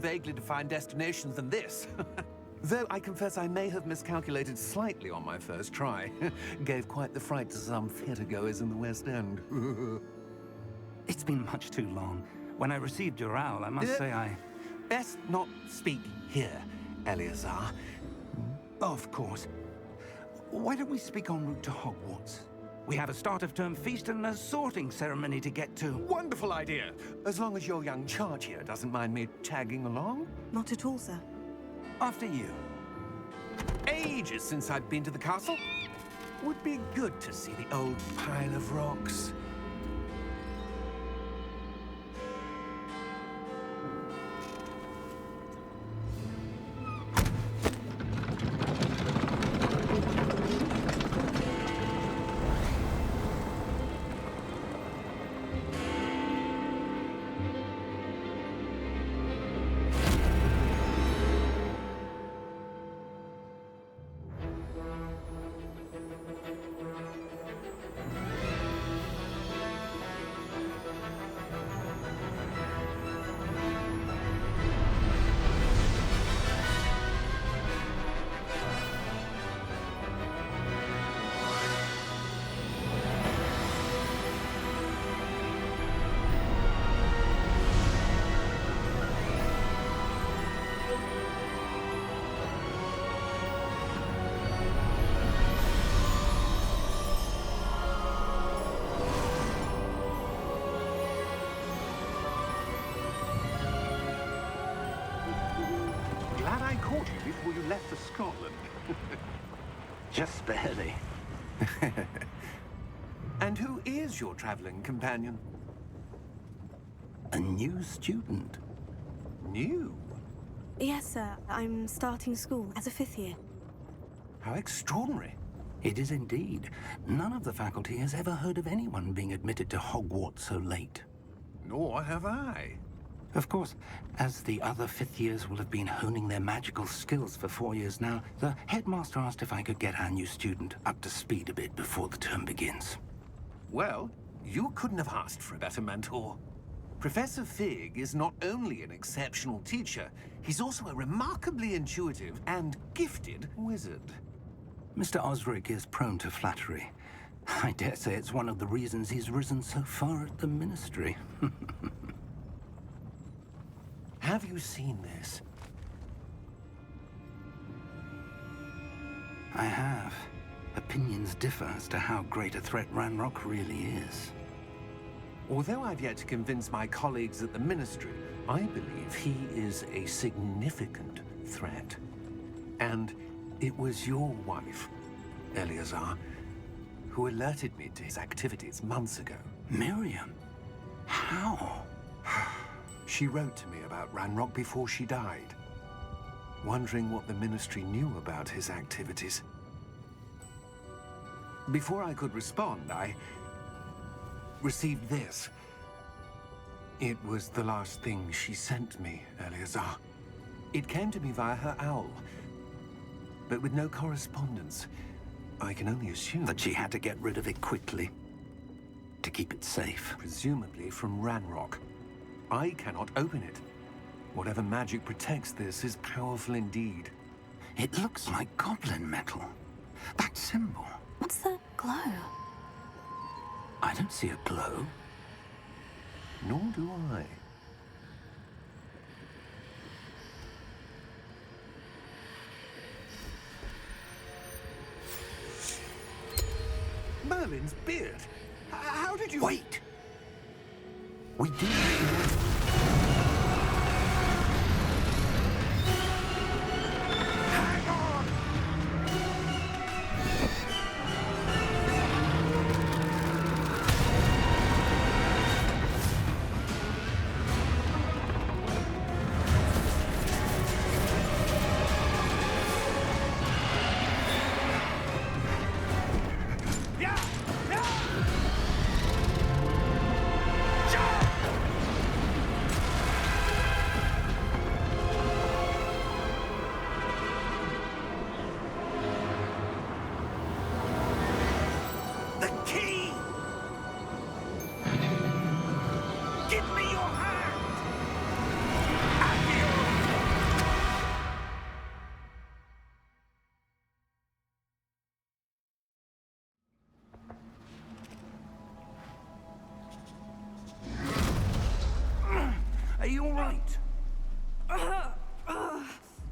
vaguely defined destinations than this. Though I confess I may have miscalculated slightly on my first try. Gave quite the fright to some theatre-goers in the West End. It's been much too long. When I received your owl, I must say I... Best not speak here, Eleazar. Of course. Why don't we speak en route to Hogwarts? We have a start-of-term feast and a sorting ceremony to get to. Wonderful idea! As long as your young charge here doesn't mind me tagging along. Not at all, sir. After you. Ages since I've been to the castle. Would be good to see the old pile of rocks. Glad I caught you before you left for Scotland. Just barely. And who is your traveling companion? A new student. New? Yes, sir. I'm starting school as a 5th year. How extraordinary. It is indeed. None of the faculty has ever heard of anyone being admitted to Hogwarts so late. Nor have I. Of course, as the other 5th years will have been honing their magical skills for 4 years now, the headmaster asked if I could get our new student up to speed a bit before the term begins. Well, you couldn't have asked for a better mentor. Professor Fig is not only an exceptional teacher, he's also a remarkably intuitive and gifted wizard. Mr. Osric is prone to flattery. I dare say it's one of the reasons he's risen so far at the Ministry. Have you seen this? I have. Opinions differ as to how great a threat Ranrock really is. Although I've yet to convince my colleagues at the Ministry, I believe he is a significant threat. And it was your wife, Eleazar, who alerted me to his activities months ago. Miriam? How? She wrote to me about Ranrock before she died, wondering what the Ministry knew about his activities. Before I could respond, I received this. It was the last thing she sent me, Eleazar. It came to me via her owl, but with no correspondence. I can only assume That she had to get rid of it quickly, to keep it safe. presumably from Ranrock. I cannot open it. Whatever magic protects this is powerful indeed. It looks like goblin metal. That symbol. What's the glow? I don't see a glow. Nor do I. Merlin's beard. How did you... Wait! We did. Hang on! Yeah! Yeah! Jump!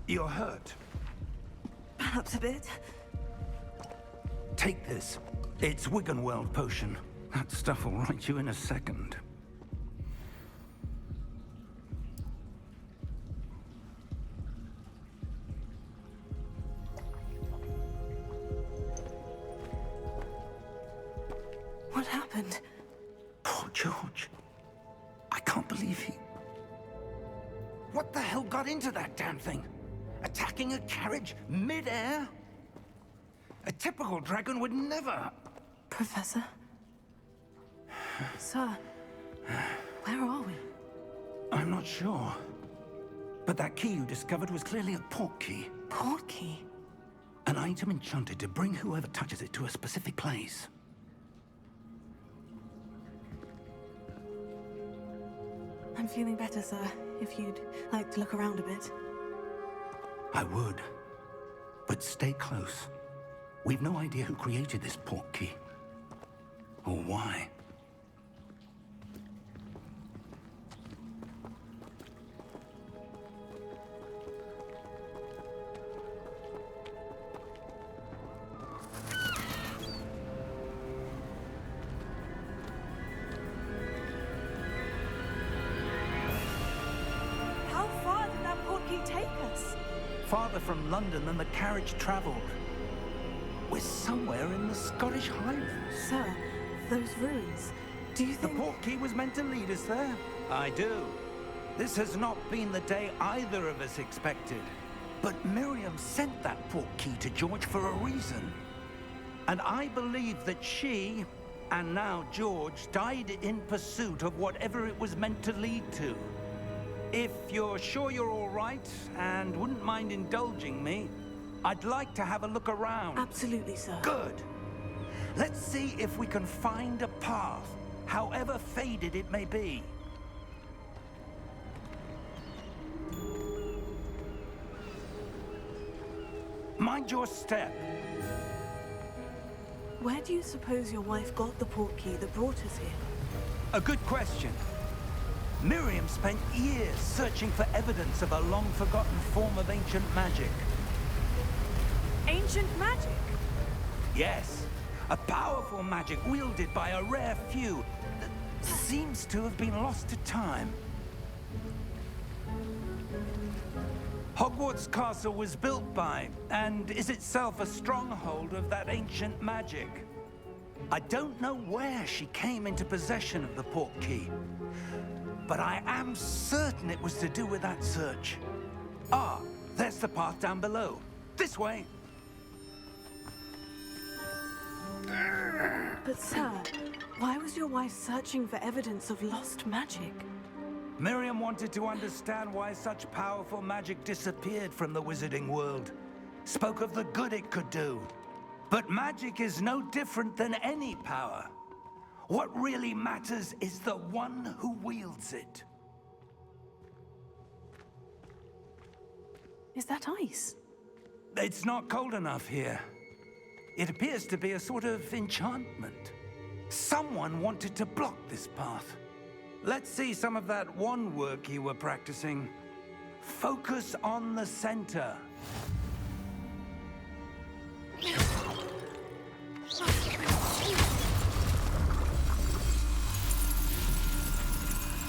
You're hurt. Perhaps a bit. Take this. It's Wiggenweld potion. That stuff will right you in a second. What happened? Poor George. I can't believe he... What the hell got into that damn thing? Attacking a carriage mid-air? A typical dragon would never... Professor? Sir, where are we? I'm not sure. But that key you discovered was clearly a port key. Port key? An item enchanted to bring whoever touches it to a specific place. I'm feeling better, sir. If you'd like to look around a bit. I would. But stay close. We've no idea who created this port key. Or why. How far did that port key take us? Farther from London than the carriage traveled. We're somewhere in the Scottish Highlands. Sir, those ruins. Do you The think... port key was meant to lead us there? I do. This has not been the day either of us expected. But Miriam sent that port key to George for a reason. And I believe that she, and now George, died in pursuit of whatever it was meant to lead to. If you're sure you're all right, and wouldn't mind indulging me, I'd like to have a look around. Absolutely, sir. Good. Let's see if we can find a path, however faded it may be. Mind your step. Where do you suppose your wife got the port key that brought us here? A good question. Miriam spent years searching for evidence of a long-forgotten form of ancient magic. Ancient magic? Yes, a powerful magic wielded by a rare few that seems to have been lost to time. Hogwarts Castle was built by, and is itself a stronghold of that ancient magic. I don't know where she came into possession of the port key, but I am certain it was to do with that search. Ah, there's the path down below. This way. But sir, why was your wife searching for evidence of lost magic? Miriam wanted to understand why such powerful magic disappeared from the wizarding world. Spoke of the good it could do. But magic is no different than any power. What really matters is the one who wields it. Is that ice? It's not cold enough here. It appears to be a sort of enchantment. Someone wanted to block this path. Let's see some of that wand work you were practicing. Focus on the center.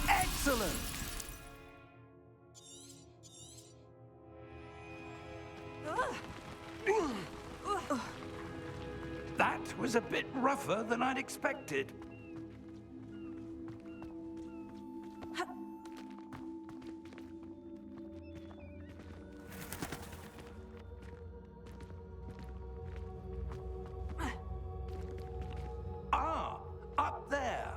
Excellent! That was a bit rougher than I'd expected. Ah, up there.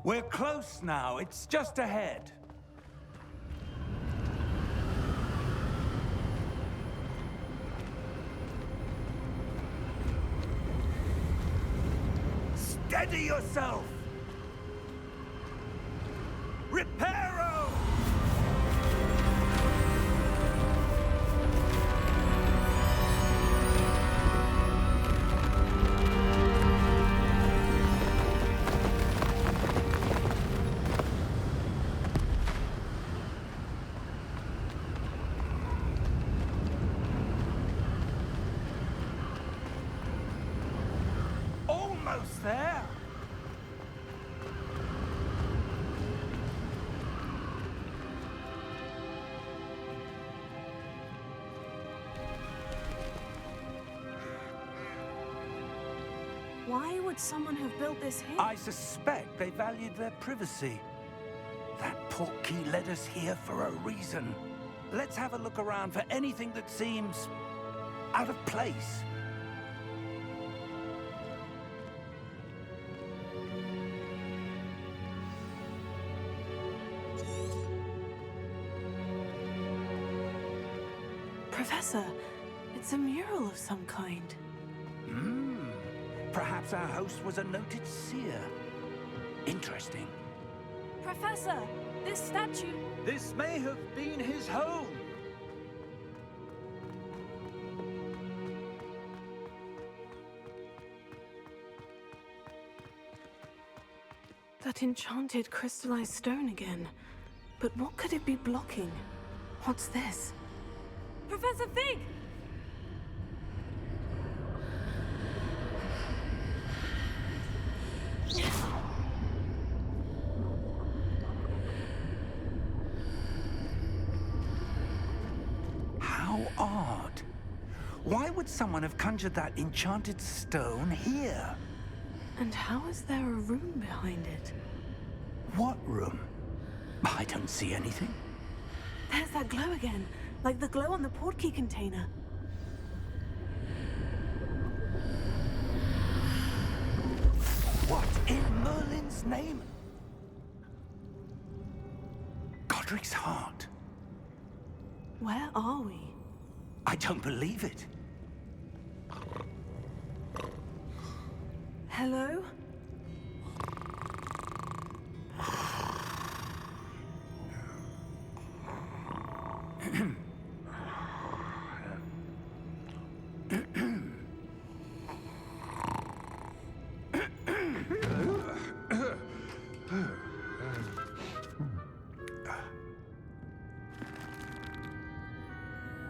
We're close now. It's just ahead. Steady yourself! Reparo! almost there. Why would someone have built this here? I suspect they valued their privacy. That portkey led us here for a reason. Let's have a look around for anything that seems out of place. Professor, it's a mural of some kind. Perhaps our host was a noted seer. Interesting. Professor, this statue... This may have been his home. That enchanted crystallized stone again. But what could it be blocking? What's this? Professor Fig! How odd. Why would someone have conjured that enchanted stone here? And how is there a room behind it? What room? I don't see anything. There's that glow again, like the glow on the portkey container. What in Merlin's name? Godric's heart. Where are we? I don't believe it. Hello?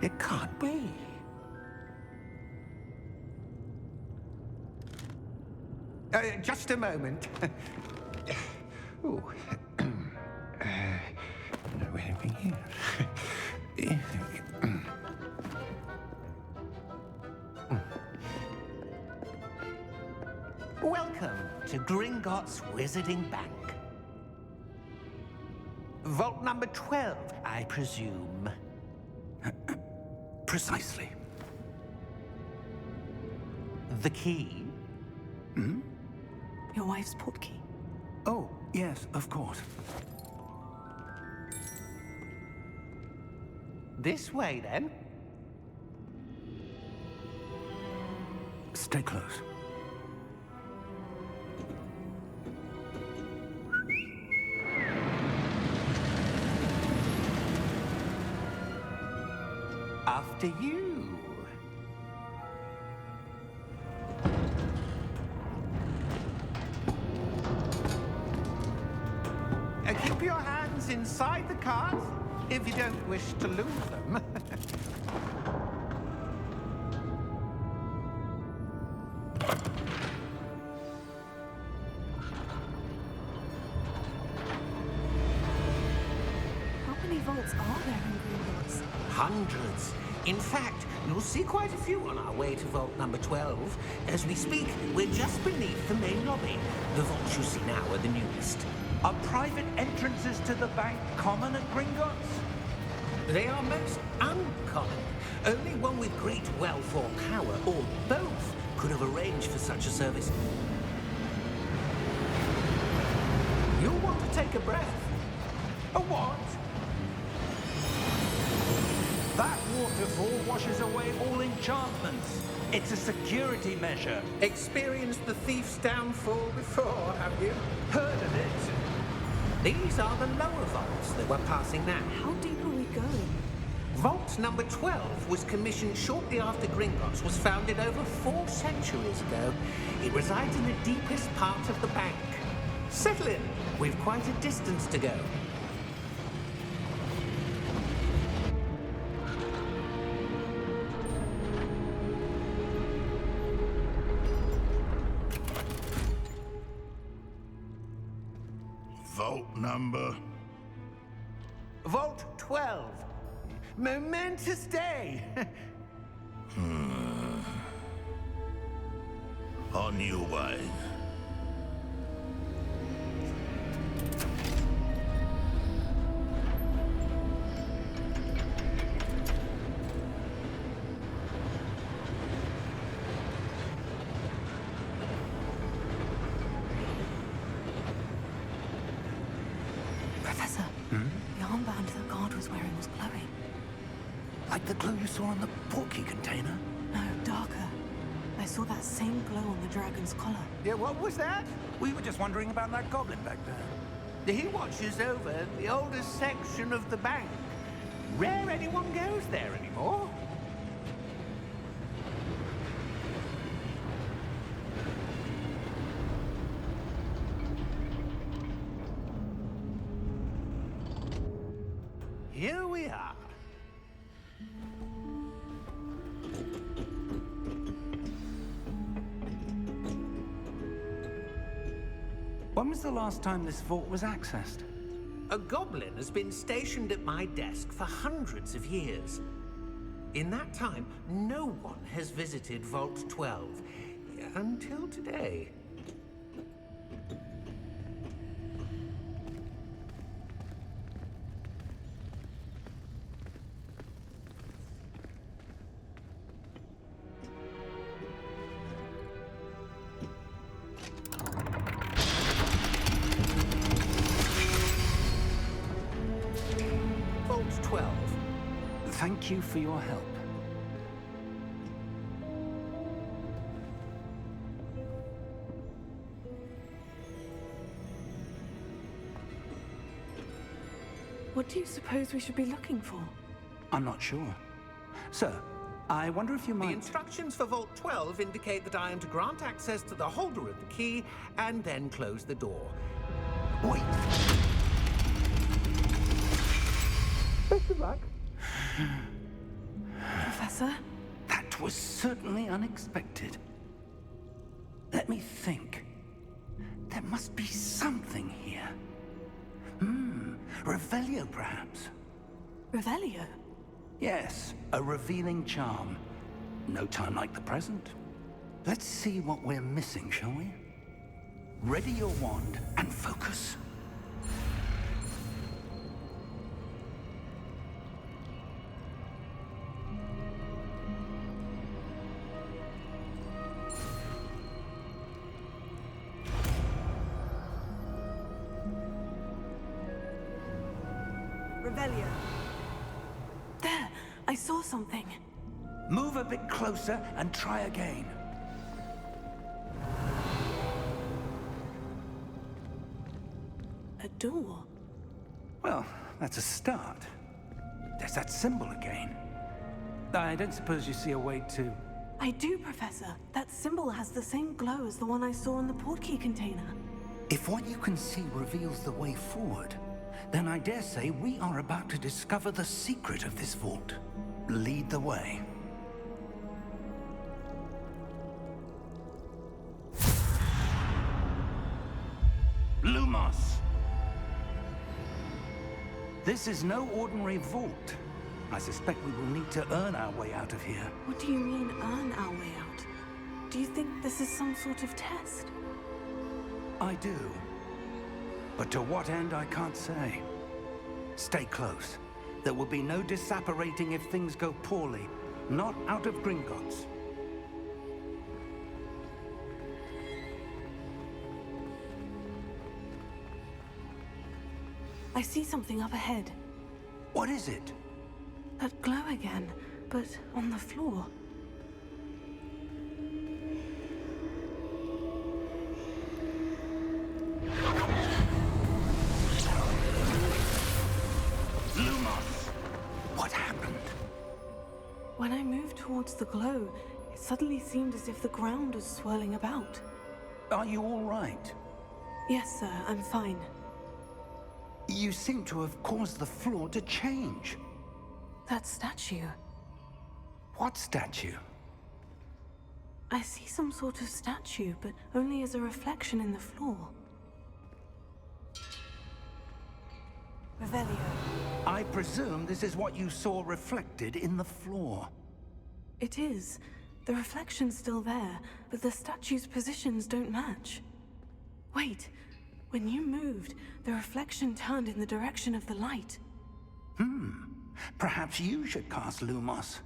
It can't be. Just a moment. Ooh. No anything here. Welcome to Gringotts Wizarding Bank. Vault number 12, I presume. Precisely. The key? Your wife's portkey. Oh, yes, of course. This way, then. Stay close. After you. Keep your hands inside the cart if you don't wish to lose them. How many vaults are there in Gringotts? Hundreds. In fact, you'll see quite a few on our way to vault number 12. As we speak, we're just beneath the main lobby. The vaults you see now are the newest. Are private entrances to the bank common at Gringotts? They are most uncommon. Only one with great wealth or power, or both, could have arranged for such a service. You'll want to take a breath. A what? That waterfall washes away all enchantments. It's a security measure. Experienced the thief's downfall before, have you? Heard of it? These are the lower vaults that we're passing now. How deep are we going? Vault number 12 was commissioned shortly after Gringotts was founded over 4 centuries ago. It resides in the deepest part of the bank. Settle in. We've quite a distance to go. Vault number? Vault 12. Momentous day. On your way. Professor, the armband the guard was wearing was glowing. Like the glow you saw on the portkey container? No, darker. I saw that same glow on the dragon's collar. Yeah, what was that? We were just wondering about that goblin back there. He watches over the oldest section of the bank. Rare anyone goes there anymore. Here we are. When was the last time this vault was accessed? A goblin has been stationed at my desk for hundreds of years. In that time, no one has visited Vault 12. Until today. Vault 12. Thank you for your help. What do you suppose we should be looking for? I'm not sure. Sir, I wonder if you The might... instructions for Vault 12 indicate that I am to grant access to the holder of the key and then close the door. Wait! Best of luck. Professor? That was certainly unexpected. Let me think. There must be something here. Revelio, perhaps? Revelio? Yes, a revealing charm. No time like the present. Let's see what we're missing, shall we? Ready your wand and focus. Revelio. There! I saw something. Move a bit closer and try again. A door. Well, that's a start. There's that symbol again. I don't suppose you see a way to... I do, Professor. That symbol has the same glow as the one I saw in the portkey container. If what you can see reveals the way forward, then I dare say we are about to discover the secret of this vault. Lead the way. Lumos! This is no ordinary vault. I suspect we will need to earn our way out of here. What do you mean, earn our way out? Do you think this is some sort of test? I do. But to what end, I can't say. Stay close. There will be no disapparating if things go poorly. Not out of Gringotts. I see something up ahead. What is it? That glow again, but on the floor. Lumos! What happened? When I moved towards the glow, it suddenly seemed as if the ground was swirling about. Are you all right? Yes, sir, I'm fine. You seem to have caused the floor to change. That statue. What statue? I see some sort of statue, but only as a reflection in the floor. Revelio. I presume this is what you saw reflected in the floor. It is. The reflection's still there, but the statue's positions don't match. Wait. When you moved, the reflection turned in the direction of the light. Perhaps you should cast Lumos.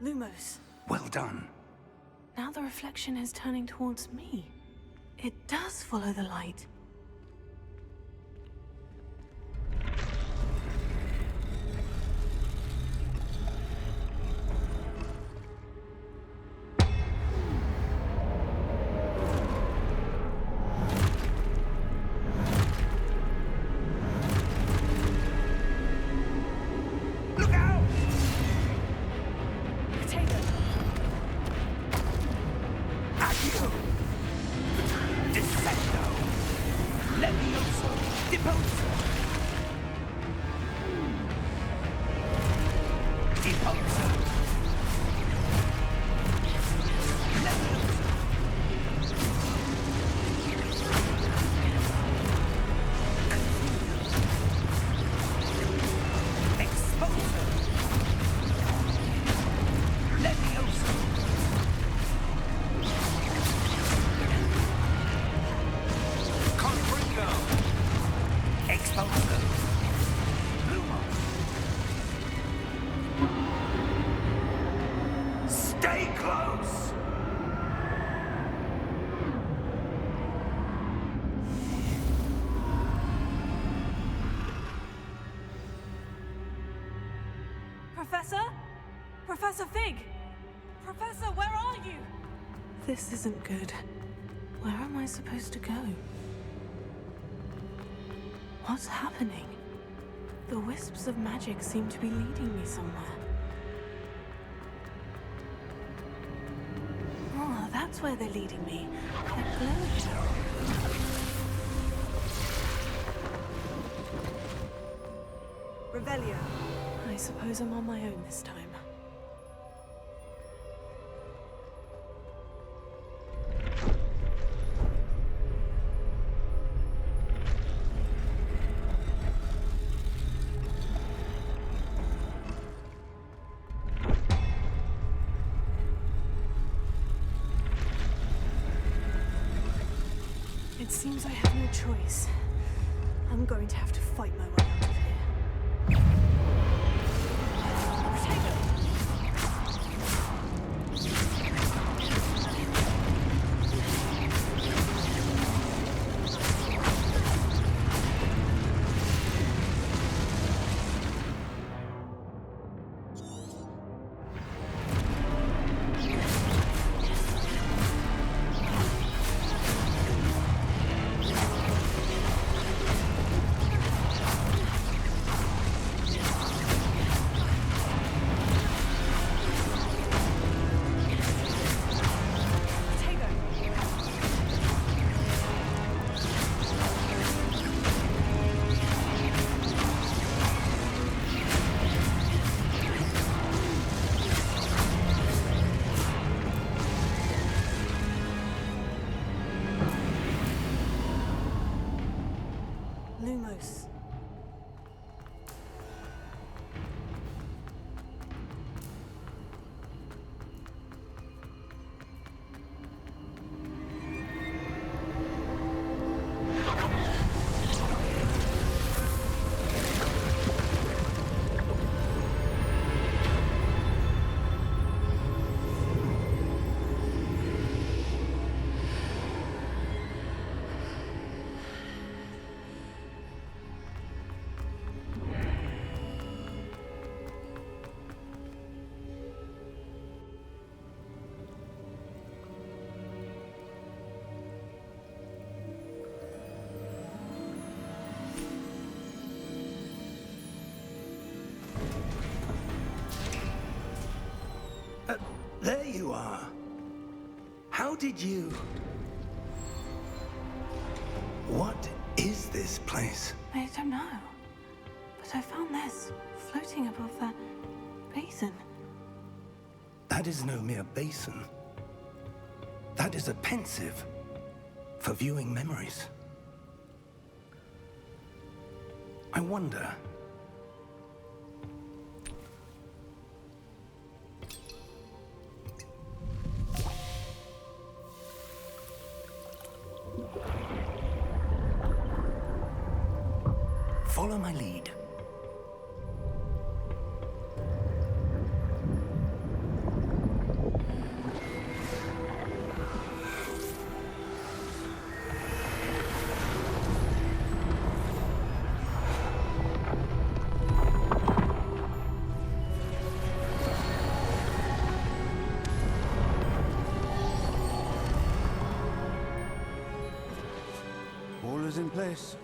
Lumos. Well done. Now the reflection is turning towards me. It does follow the light. Look out! Potato. Accio! Descendo! Levioso! Deposo! Deposo! Levioso! Exposo! Levioso! Confringo! Exposo! Lumo! Stay close! Professor? Professor Fig! Professor, where are you? This isn't good. Where am I supposed to go? What's happening? The wisps of magic seem to be leading me somewhere. Oh, that's where they're leading me. They're glowing. Revelio. I suppose I'm on my own this time. It seems I have no choice. I'm going to have to fight my way out of here. Potato! Lumos. There you are. How did you... What is this place? I don't know. But I found this floating above that basin. That is no mere basin. That is a pensive for viewing memories. I wonder... Follow my lead. All is in place.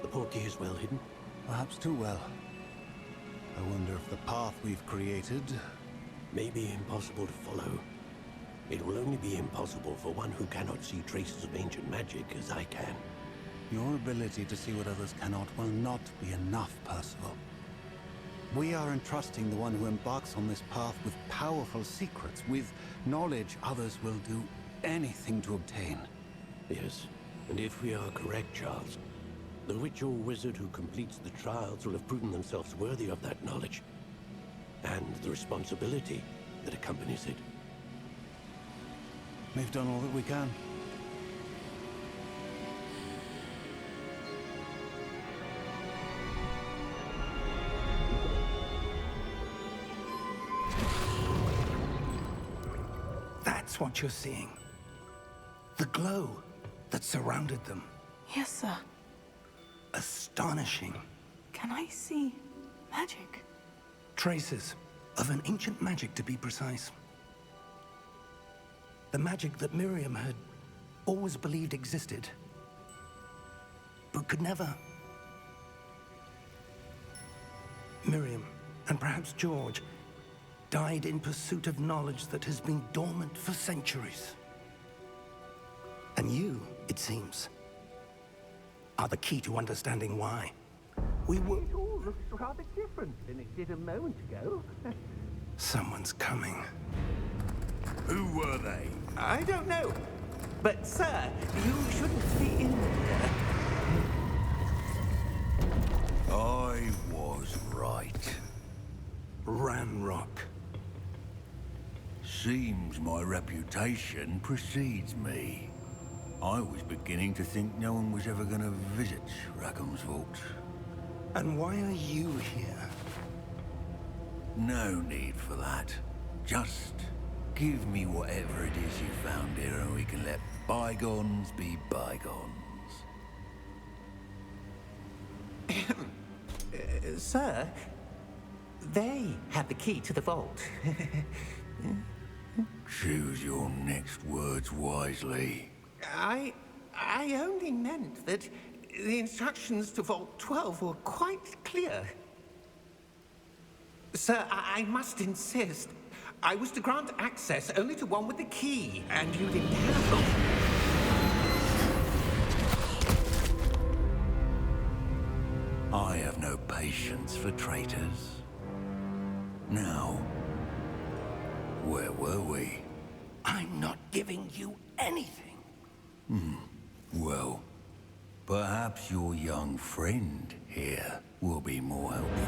The portkey is well hidden. Perhaps too well. I wonder if the path we've created... May be impossible to follow. It will only be impossible for one who cannot see traces of ancient magic as I can. Your ability to see what others cannot will not be enough, Percival. We are entrusting the one who embarks on this path with powerful secrets, with knowledge others will do anything to obtain. Yes, and if we are correct, Charles, the witch or wizard who completes the trials will have proven themselves worthy of that knowledge, and the responsibility that accompanies it. We've done all that we can. That's what you're seeing. The glow that surrounded them. Yes, sir. Astonishing. Can I see magic? Traces of an ancient magic, to be precise. The magic that Miriam had always believed existed, but could never. Miriam, and perhaps George, died in pursuit of knowledge that has been dormant for centuries. And you, it seems, are the key to understanding why. We were... It all looks rather different than it did a moment ago. Someone's coming. Who were they? I don't know. But, sir, you shouldn't be in there. I was right. Ramrock. Seems my reputation precedes me. I was beginning to think no one was ever gonna visit Rackham's vault. And why are you here? No need for that. Just give me whatever it is you found here and we can let bygones be bygones. Sir, they had the key to the vault. Choose your next words wisely. I only meant that the instructions to Vault 12 were quite clear. Sir, I must insist. I was to grant access only to one with the key, and you didn't have them. I have no patience for traitors. Now, where were we? I'm not giving you anything. Well, perhaps your young friend here will be more helpful.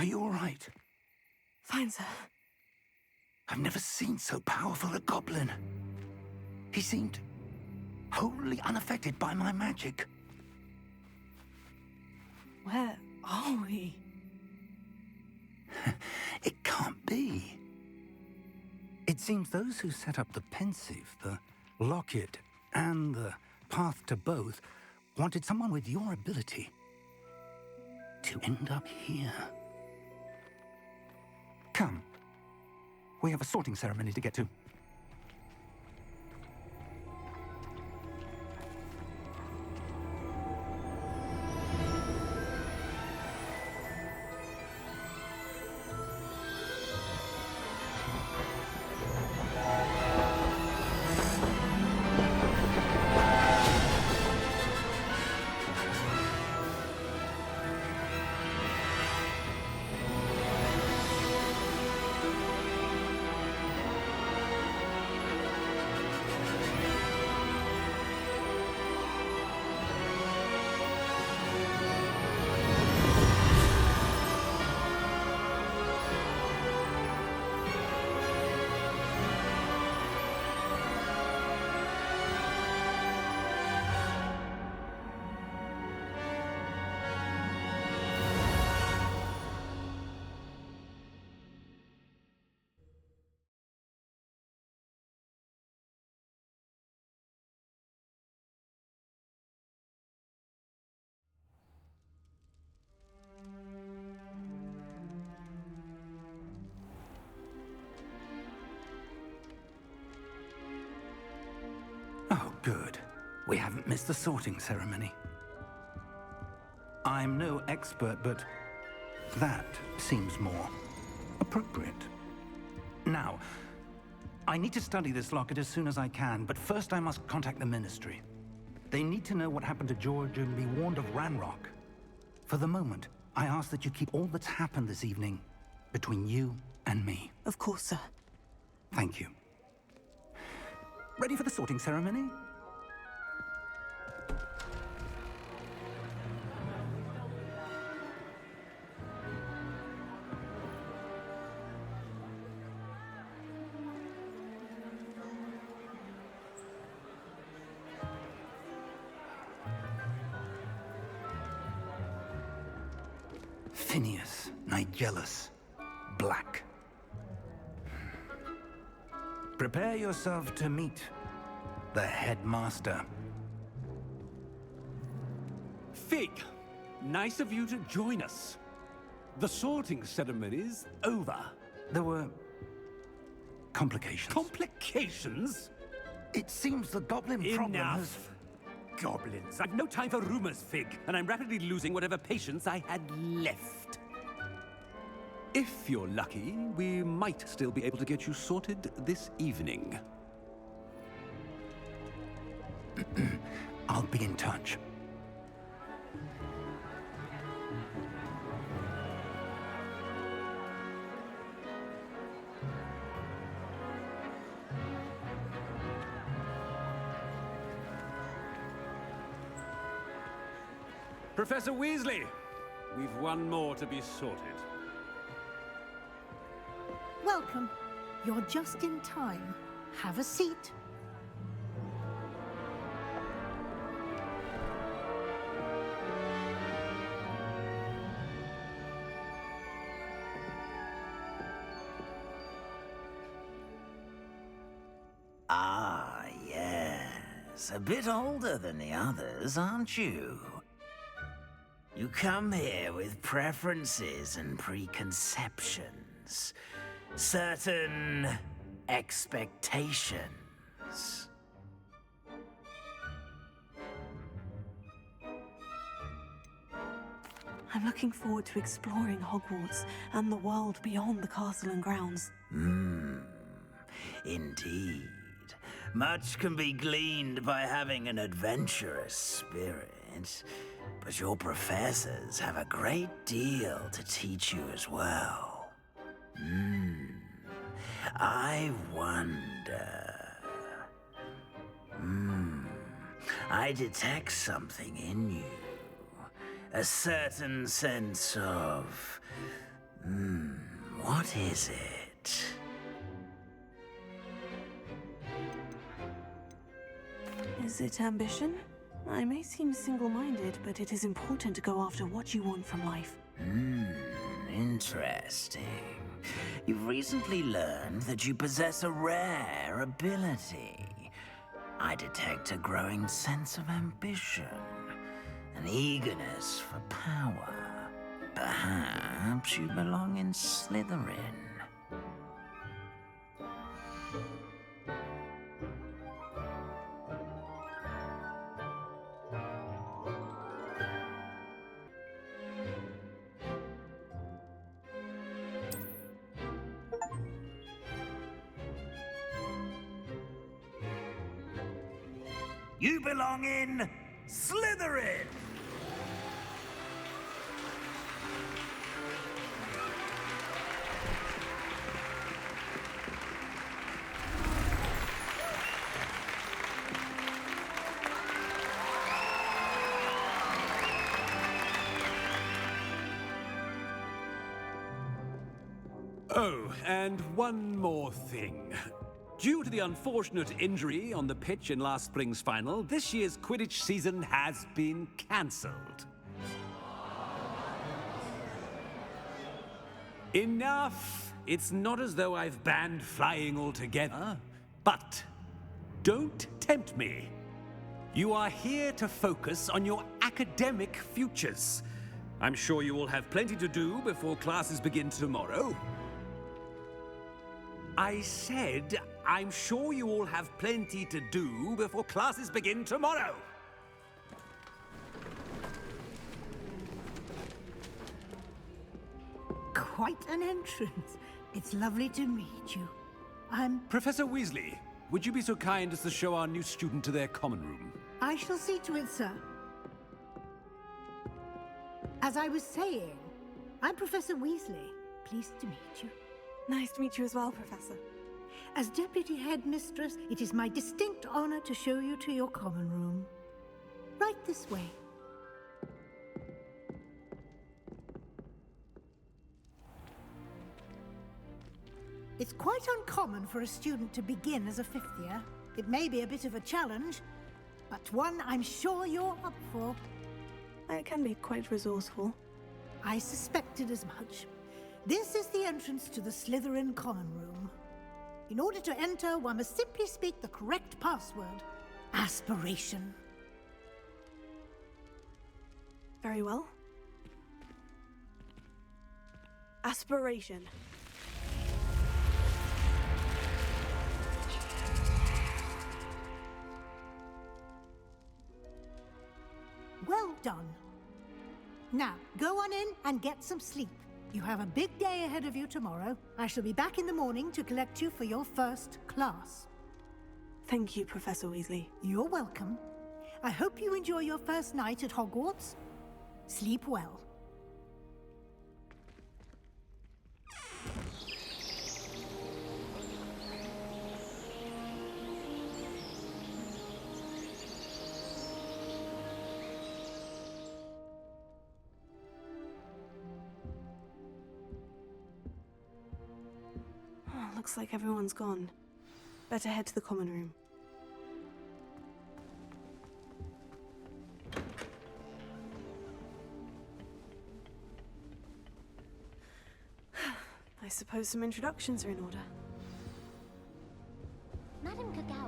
Are you all right? Fine, sir. I've never seen so powerful a goblin. He seemed wholly unaffected by my magic. Where are we? It can't be. It seems those who set up the pensive, the locket, and the path to both wanted someone with your ability to end up here. Come. We have a sorting ceremony to get to. Oh, good. We haven't missed the sorting ceremony. I'm no expert, but that seems more appropriate. Now, I need to study this locket as soon as I can, but first I must contact the Ministry. They need to know what happened to George and be warned of Ranrock. For the moment, I ask that you keep all that's happened this evening between you and me. Of course, sir. Thank you. Ready for the sorting ceremony? Phineas, Nigellus, Black. Prepare yourself to meet the headmaster. Fig, nice of you to join us. The sorting ceremony's over. There were complications. Complications? It seems the goblin problem has... Enough! Goblins. I've no time for rumors, Fig, and I'm rapidly losing whatever patience I had left. If you're lucky, we might still be able to get you sorted this evening. I'll be in touch. Professor Weasley, we've one more to be sorted. Welcome. You're just in time. Have a seat. Ah, yes. A bit older than the others, aren't you? You come here with preferences and preconceptions. Certain expectations. I'm looking forward to exploring Hogwarts and the world beyond the castle and grounds. Indeed. Much can be gleaned by having an adventurous spirit, but your professors have a great deal to teach you as well. I wonder... I detect something in you. A certain sense of What is it? Is it ambition? I may seem single-minded, but it is important to go after what you want from life. Interesting. You've recently learned that you possess a rare ability. I detect a growing sense of ambition, an eagerness for power. Perhaps you belong in Slytherin. You belong in Slytherin! Oh, and one more thing. Due to the unfortunate injury on the pitch in last spring's final, this year's Quidditch season has been cancelled. Enough! It's not as though I've banned flying altogether, but don't tempt me. You are here to focus on your academic futures. I'm sure you will have plenty to do before classes begin tomorrow. I said, I'm sure you all have plenty to do before classes begin tomorrow. Quite an entrance. It's lovely to meet you. I'm... Professor Weasley, would you be so kind as to show our new student to their common room? I shall see to it, sir. As I was saying, I'm Professor Weasley. Pleased to meet you. Nice to meet you as well, Professor. As Deputy Headmistress, it is my distinct honor to show you to your common room. Right this way. It's quite uncommon for a student to begin as a fifth year. It may be a bit of a challenge, but one I'm sure you're up for. I can be quite resourceful. I suspected as much. This is the entrance to the Slytherin common room. In order to enter, one must simply speak the correct password. Aspiration. Very well. Aspiration. Well done. Now, go on in and get some sleep. You have a big day ahead of you tomorrow. I shall be back in the morning to collect you for your first class. Thank you, Professor Weasley. You're welcome. I hope you enjoy your first night at Hogwarts. Sleep well. Looks like everyone's gone. Better head to the common room. I suppose some introductions are in order.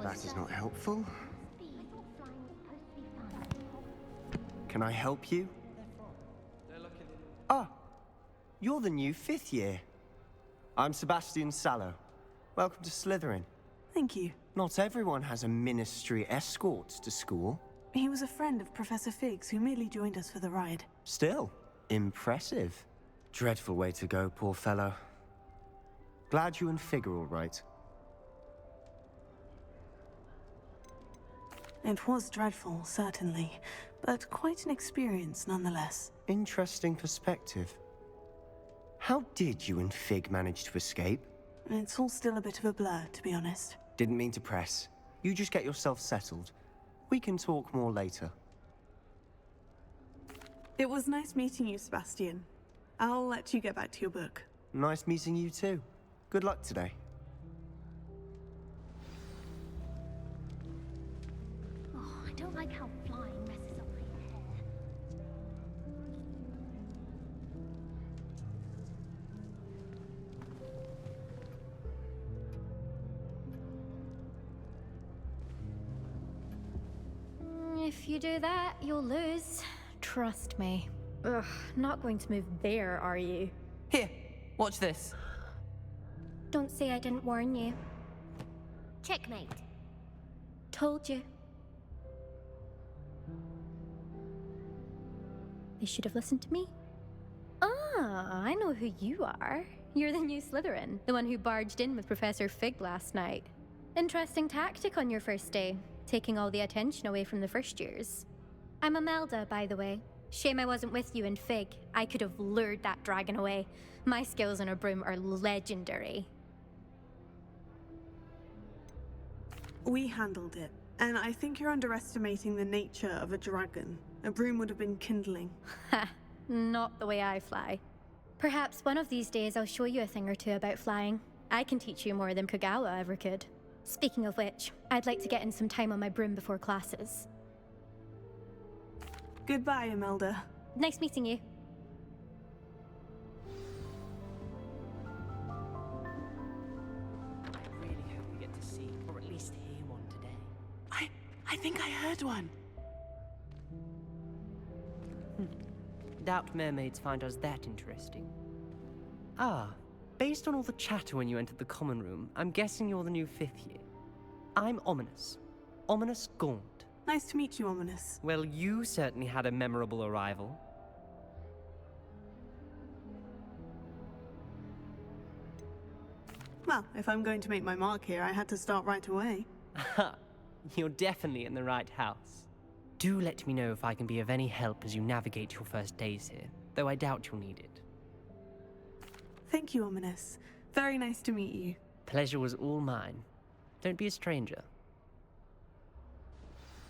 That is not helpful. Can I help you? Ah, you're the new fifth year. I'm Sebastian Sallow. Welcome to Slytherin. Thank you. Not everyone has a ministry escort to school. He was a friend of Professor Fig's who merely joined us for the ride. Still, impressive. Dreadful way to go, poor fellow. Glad you and Fig are all right. It was dreadful, certainly, but quite an experience nonetheless. Interesting perspective. How did you and Fig manage to escape? It's all still a bit of a blur, to be honest. Didn't mean to press. You just get yourself settled. We can talk more later. It was nice meeting you, Sebastian. I'll let you get back to your book. Nice meeting you too. Good luck today. Oh, I don't like how flying messes up my hair. If you do that, you'll lose. Trust me. Ugh, not going to move there, are you? Here, watch this. Don't say I didn't warn you. Checkmate. Told you. They should have listened to me. Ah, I know who you are. You're the new Slytherin, the one who barged in with Professor Fig last night. Interesting tactic on your first day, taking all the attention away from the first years. I'm Imelda, by the way. Shame I wasn't with you in Fig. I could have lured that dragon away. My skills on a broom are legendary. We handled it, and I think you're underestimating the nature of a dragon. A broom would have been kindling. Ha! Not the way I fly. Perhaps one of these days I'll show you a thing or two about flying. I can teach you more than Kagawa ever could. Speaking of which, I'd like to get in some time on my broom before classes. Goodbye, Imelda. Nice meeting you. I really hope we get to see, or at least hear one today. I think I heard one. Doubt mermaids find us that interesting. Ah, based on all the chatter when you entered the common room, I'm guessing you're the new 5th year. I'm Ominous. Ominous Gaunt. Nice to meet you, Ominous. Well, you certainly had a memorable arrival. Well, if I'm going to make my mark here, I had to start right away. Ha! You're definitely in the right house. Do let me know if I can be of any help as you navigate your first days here, though I doubt you'll need it. Thank you, Ominous. Very nice to meet you. Pleasure was all mine. Don't be a stranger.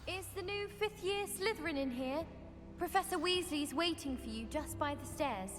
Is the new 5th year Slytherin in here? Professor Weasley's waiting for you just by the stairs.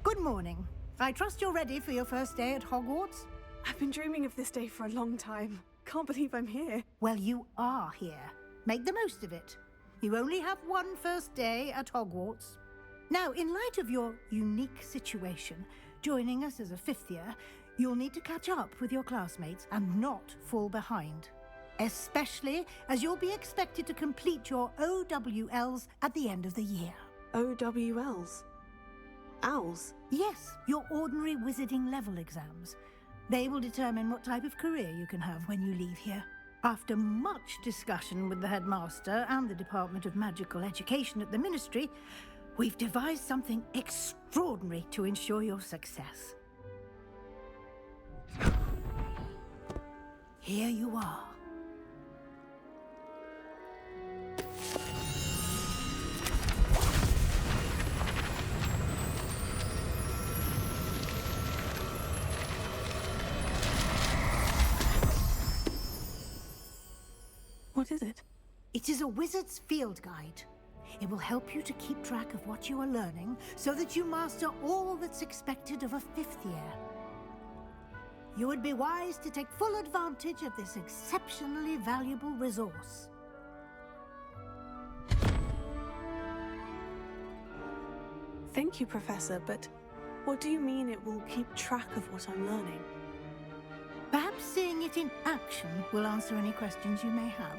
Good morning. I trust you're ready for your first day at Hogwarts? I've been dreaming of this day for a long time. Can't believe I'm here. Well, you are here. Make the most of it. You only have one first day at Hogwarts. Now, in light of your unique situation, joining us as a 5th year, you'll need to catch up with your classmates and not fall behind. Especially as you'll be expected to complete your OWLs at the end of the year. OWLs? Owls? Yes, your ordinary wizarding level exams. They will determine what type of career you can have when you leave here. After much discussion with the headmaster and the Department of Magical Education at the Ministry, we've devised something extraordinary to ensure your success. Here you are. What is it? It is a wizard's field guide. It will help you to keep track of what you are learning so that you master all that's expected of a 5th year. You would be wise to take full advantage of this exceptionally valuable resource. Thank you, Professor, but what do you mean it will keep track of what I'm learning? Perhaps seeing it in action will answer any questions you may have.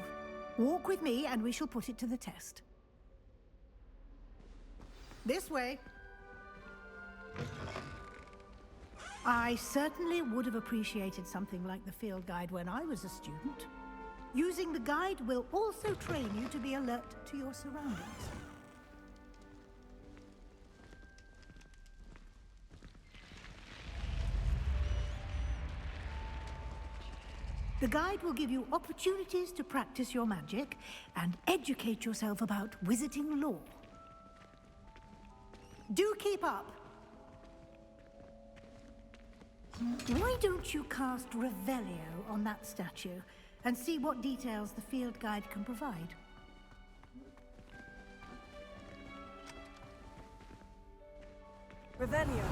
Walk with me and we shall put it to the test. This way. I certainly would have appreciated something like the field guide when I was a student. Using the guide will also train you to be alert to your surroundings. The guide will give you opportunities to practice your magic and educate yourself about wizarding lore. Do keep up. Why don't you cast Revelio on that statue and see what details the field guide can provide? Revelio.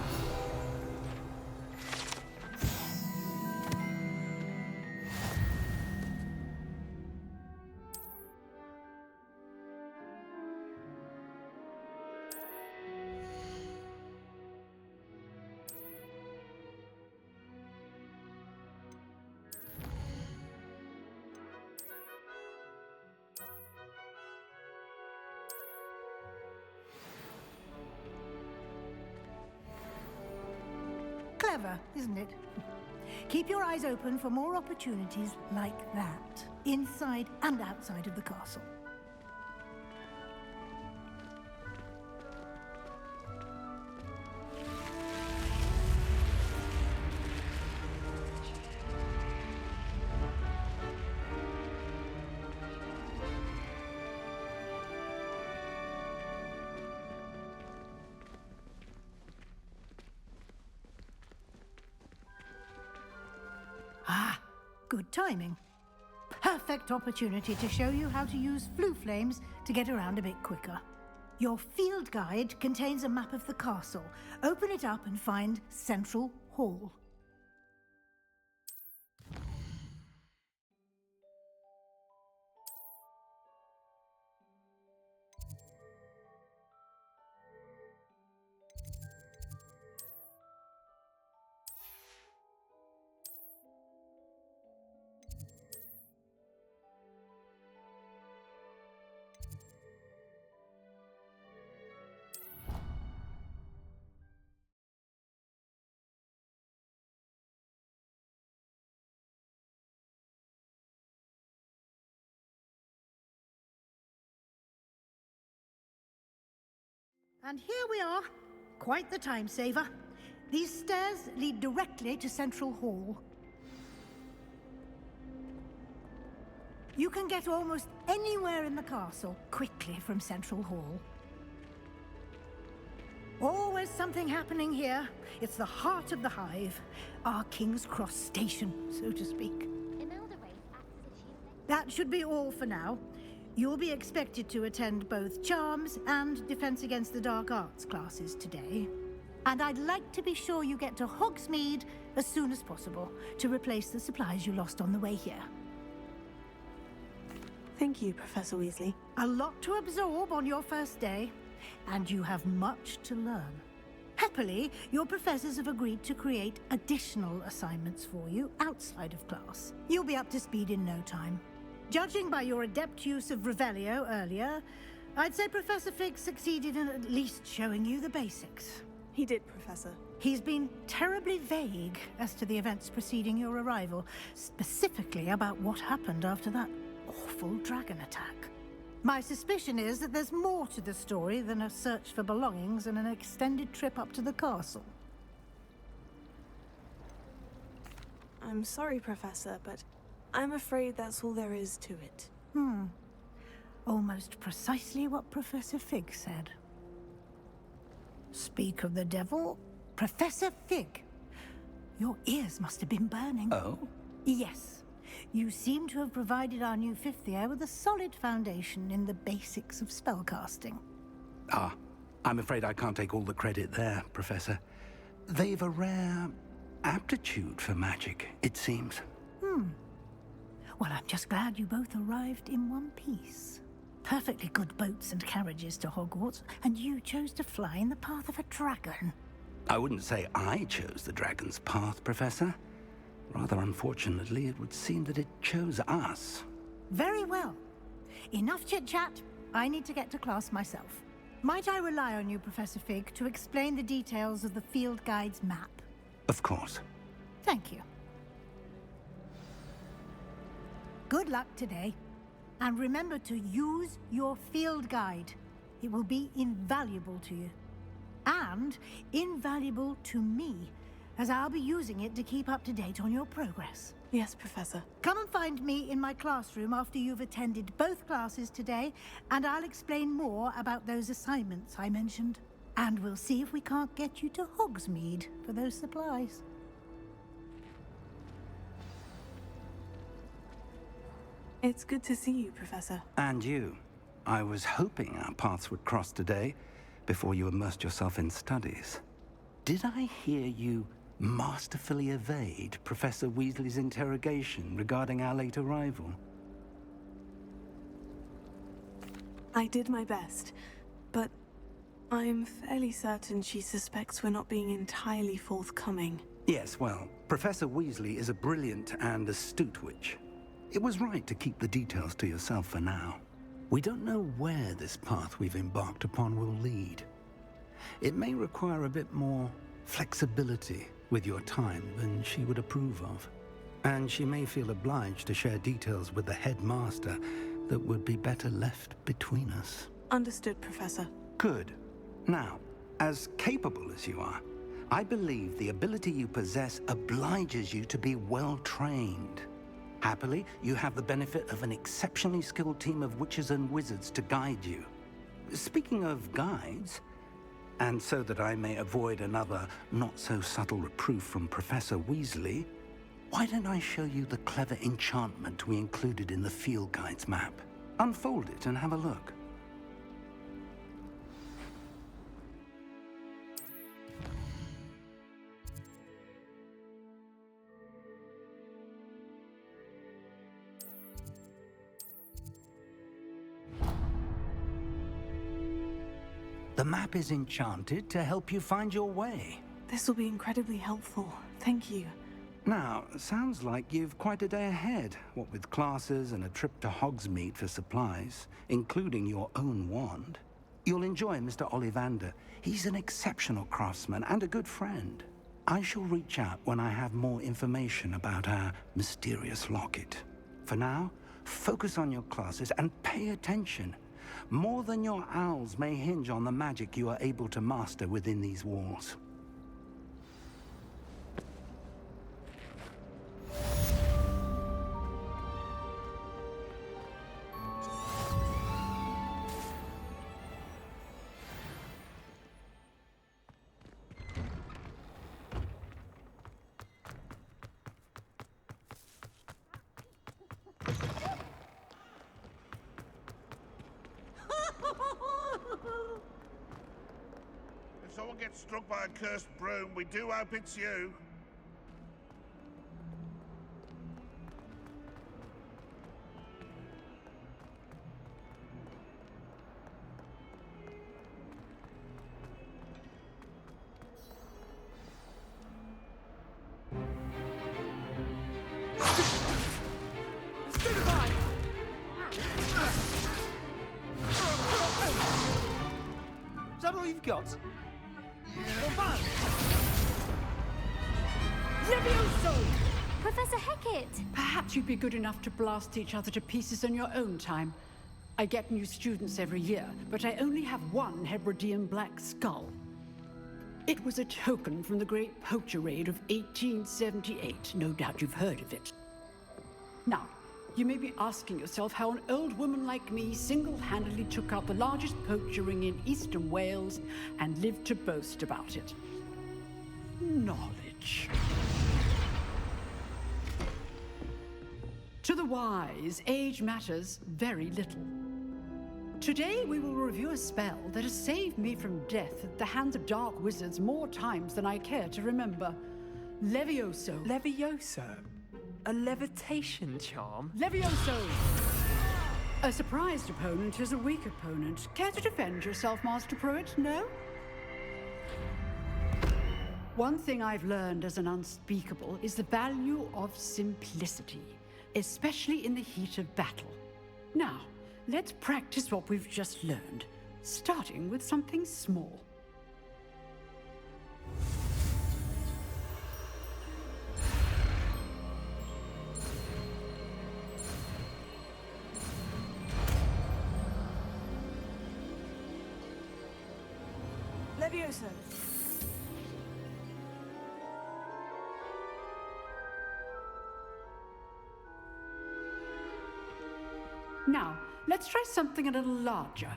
Clever, isn't it? Keep your eyes open for more opportunities like that, inside and outside of the castle. Ah, good timing. Perfect opportunity to show you how to use flue flames to get around a bit quicker. Your field guide contains a map of the castle. Open it up and find Central Hall. And here we are. Quite the time saver. These stairs lead directly to Central Hall. You can get almost anywhere in the castle quickly from Central Hall. Always something happening here. It's the heart of the Hive. Our King's Cross station, so to speak. That should be all for now. You'll be expected to attend both Charms and Defense Against the Dark Arts classes today. And I'd like to be sure you get to Hogsmeade as soon as possible to replace the supplies you lost on the way here. Thank you, Professor Weasley. A lot to absorb on your first day, and you have much to learn. Happily, your professors have agreed to create additional assignments for you outside of class. You'll be up to speed in no time. Judging by your adept use of Revelio earlier, I'd say Professor Fig succeeded in at least showing you the basics. He did, Professor. He's been terribly vague as to the events preceding your arrival, specifically about what happened after that awful dragon attack. My suspicion is that there's more to the story than a search for belongings and an extended trip up to the castle. I'm sorry, Professor, but I'm afraid that's all there is to it. Almost precisely what Professor Fig said. Speak of the devil, Professor Fig. Your ears must have been burning. Oh? Yes. You seem to have provided our new fifth year with a solid foundation in the basics of spellcasting. Ah, I'm afraid I can't take all the credit there, Professor. They've a rare aptitude for magic, it seems. Well, I'm just glad you both arrived in one piece. Perfectly good boats and carriages to Hogwarts, and you chose to fly in the path of a dragon. I wouldn't say I chose the dragon's path, Professor. Rather unfortunately, it would seem that it chose us. Very well. Enough chit-chat. I need to get to class myself. Might I rely on you, Professor Fig, to explain the details of the field guide's map? Of course. Thank you. Good luck today. And remember to use your field guide. It will be invaluable to you. And invaluable to me, as I'll be using it to keep up to date on your progress. Yes, Professor. Come and find me in my classroom after you've attended both classes today, and I'll explain more about those assignments I mentioned. And we'll see if we can't get you to Hogsmeade for those supplies. It's good to see you, Professor. And you. I was hoping our paths would cross today, before you immersed yourself in studies. Did I hear you masterfully evade Professor Weasley's interrogation regarding our late arrival? I did my best, but I'm fairly certain she suspects we're not being entirely forthcoming. Yes, well, Professor Weasley is a brilliant and astute witch. It was right to keep the details to yourself for now. We don't know where this path we've embarked upon will lead. It may require a bit more flexibility with your time than she would approve of. And she may feel obliged to share details with the headmaster that would be better left between us. Understood, Professor. Good. Now, as capable as you are, I believe the ability you possess obliges you to be well trained. Happily, you have the benefit of an exceptionally skilled team of witches and wizards to guide you. Speaking of guides, and so that I may avoid another not-so-subtle reproof from Professor Weasley, why don't I show you the clever enchantment we included in the field guide's map? Unfold it and have a look. The map is enchanted to help you find your way. This will be incredibly helpful. Thank you. Now, sounds like you've quite a day ahead, what with classes and a trip to Hogsmeade for supplies, including your own wand. You'll enjoy Mr. Ollivander. He's an exceptional craftsman and a good friend. I shall reach out when I have more information about our mysterious locket. For now, focus on your classes and pay attention. More than your owls may hinge on the magic you are able to master within these walls. If someone gets struck by a cursed broom, we do hope it's you. Is that all you've got? Levioso! Professor Hecat! Perhaps you'd be good enough to blast each other to pieces in your own time. I get new students every year, but I only have one Hebridean black skull. It was a token from the Great Poacher Raid of 1878. No doubt you've heard of it. Now, you may be asking yourself how an old woman like me single-handedly took out the largest poacher ring in eastern Wales and lived to boast about it. Knowledge. To the wise, age matters very little. Today we will review a spell that has saved me from death at the hands of dark wizards more times than I care to remember. Levioso. Levioso? A levitation charm? Levioso! A surprised opponent is a weak opponent. Care to defend yourself, Master Pruitt? No? One thing I've learned as an unspeakable is the value of simplicity, especially in the heat of battle. Now, let's practice what we've just learned, starting with something small. Levioso! Now, let's try something a little larger.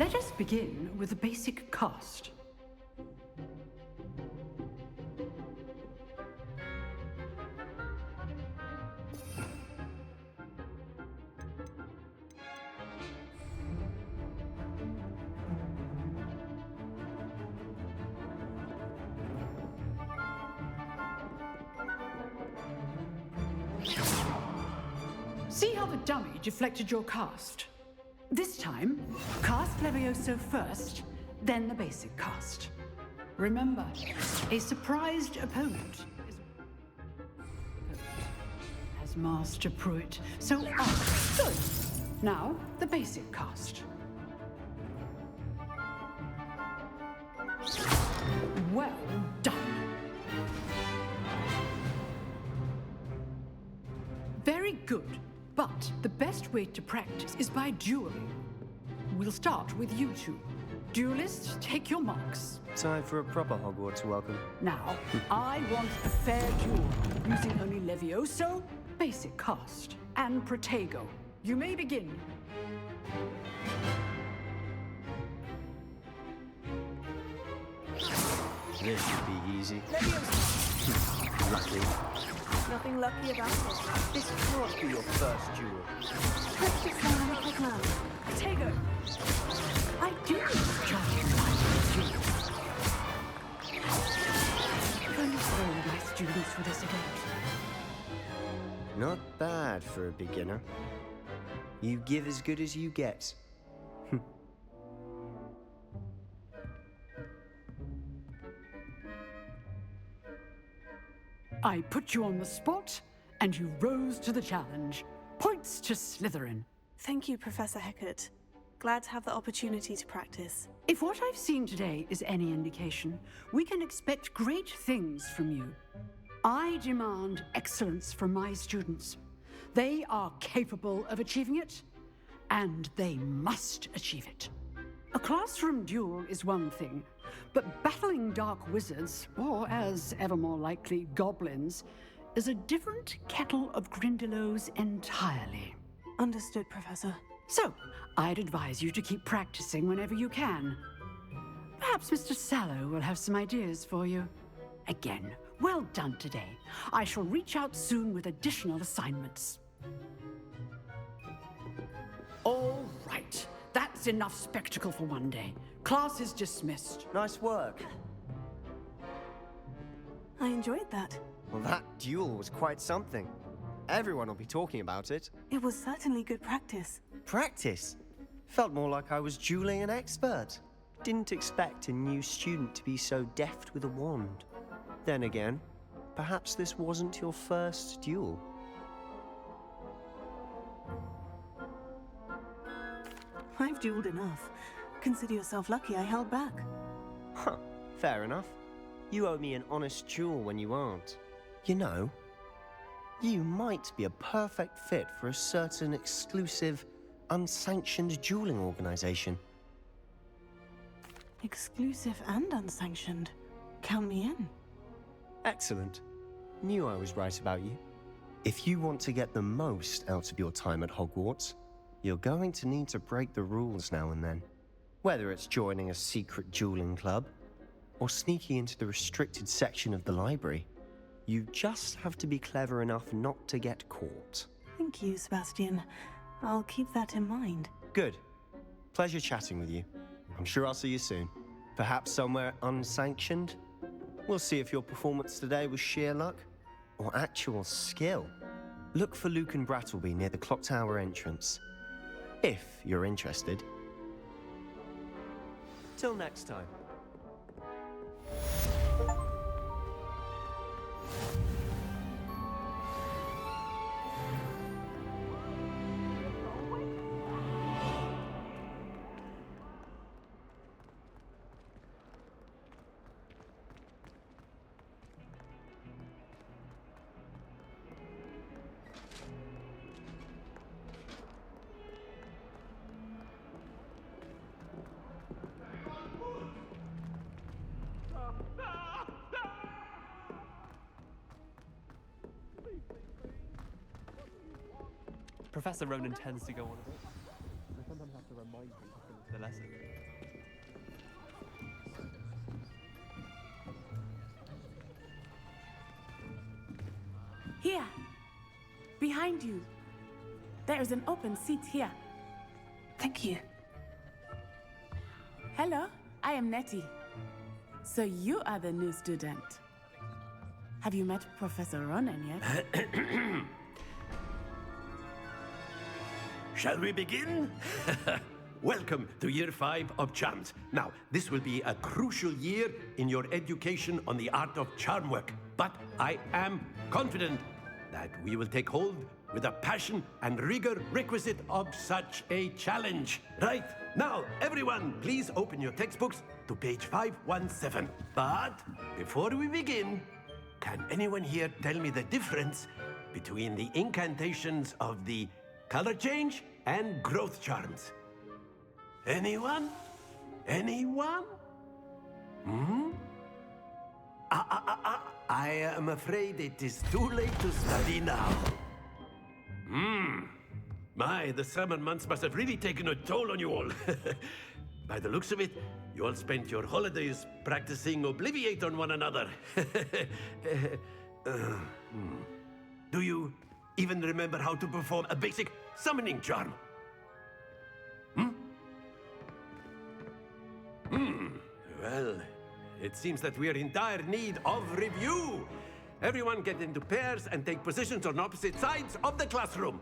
Let us begin with the basic cast. See how the dummy deflected your cast? This time, cast Levioso first, then the basic cast. Remember, a surprised opponent has Master Pruitt, so good. Now, the basic cast. Well done. Very good. But the best way to practice is by dueling. We'll start with you two. Duelists, take your marks. Time for a proper Hogwarts welcome. Now, I want a fair duel, using only Levioso, basic cast, and Protego. You may begin. This should be easy. Levioso! Lucky. Nothing lucky about it. This can't be your first duel. Practice on a wicked man. Protego! I do judge my students. Can you throw my students for this again? Not bad for a beginner. You give as good as you get. I put you on the spot, and you rose to the challenge. Points to Slytherin. Thank you, Professor Hecat. Glad to have the opportunity to practice. If what I've seen today is any indication, we can expect great things from you. I demand excellence from my students. They are capable of achieving it, and they must achieve it. A classroom duel is one thing, but battling dark wizards, or as ever more likely, goblins, is a different kettle of Grindylows entirely. Understood, Professor. So, I'd advise you to keep practicing whenever you can. Perhaps Mr. Sallow will have some ideas for you. Again, well done today. I shall reach out soon with additional assignments. All right. That's enough spectacle for one day. Class is dismissed. Nice work. I enjoyed that. Well, that duel was quite something. Everyone will be talking about it. It was certainly good practice. Practice? Felt more like I was dueling an expert. Didn't expect a new student to be so deft with a wand. Then again, perhaps this wasn't your first duel. I've dueled enough. Consider yourself lucky I held back. Huh, fair enough. You owe me an honest duel when you aren't. You know, you might be a perfect fit for a certain exclusive, unsanctioned dueling organization. Exclusive and unsanctioned. Count me in. Excellent. Knew I was right about you. If you want to get the most out of your time at Hogwarts, you're going to need to break the rules now and then. Whether it's joining a secret dueling club, or sneaking into the restricted section of the library, you just have to be clever enough not to get caught. Thank you, Sebastian. I'll keep that in mind. Good. Pleasure chatting with you. I'm sure I'll see you soon. Perhaps somewhere unsanctioned? We'll see if your performance today was sheer luck or actual skill. Look for Luke and Brattleby near the clock tower entrance, if you're interested. Till next time. Professor Ronan tends to go on a bit. I sometimes have to remind him to finish the lesson. Here. Behind you. There is an open seat here. Thank you. Hello, I am Nettie. So you are the new student. Have you met Professor Ronan yet? Shall we begin? Welcome to Year 5 of Charms. Now, this will be a crucial year in your education on the art of charm work. But I am confident that we will take hold with the passion and rigor requisite of such a challenge. Right, now, everyone, please open your textbooks to page 517. But before we begin, can anyone here tell me the difference between the incantations of the color change and growth charms? Anyone? Anyone? I am afraid it is too late to study now. My, the summer months must have really taken a toll on you all. By the looks of it, you all spent your holidays practicing Obliviate on one another. Do you even remember how to perform a basic summoning charm? Well, it seems that we are in dire need of review. Everyone get into pairs and take positions on opposite sides of the classroom.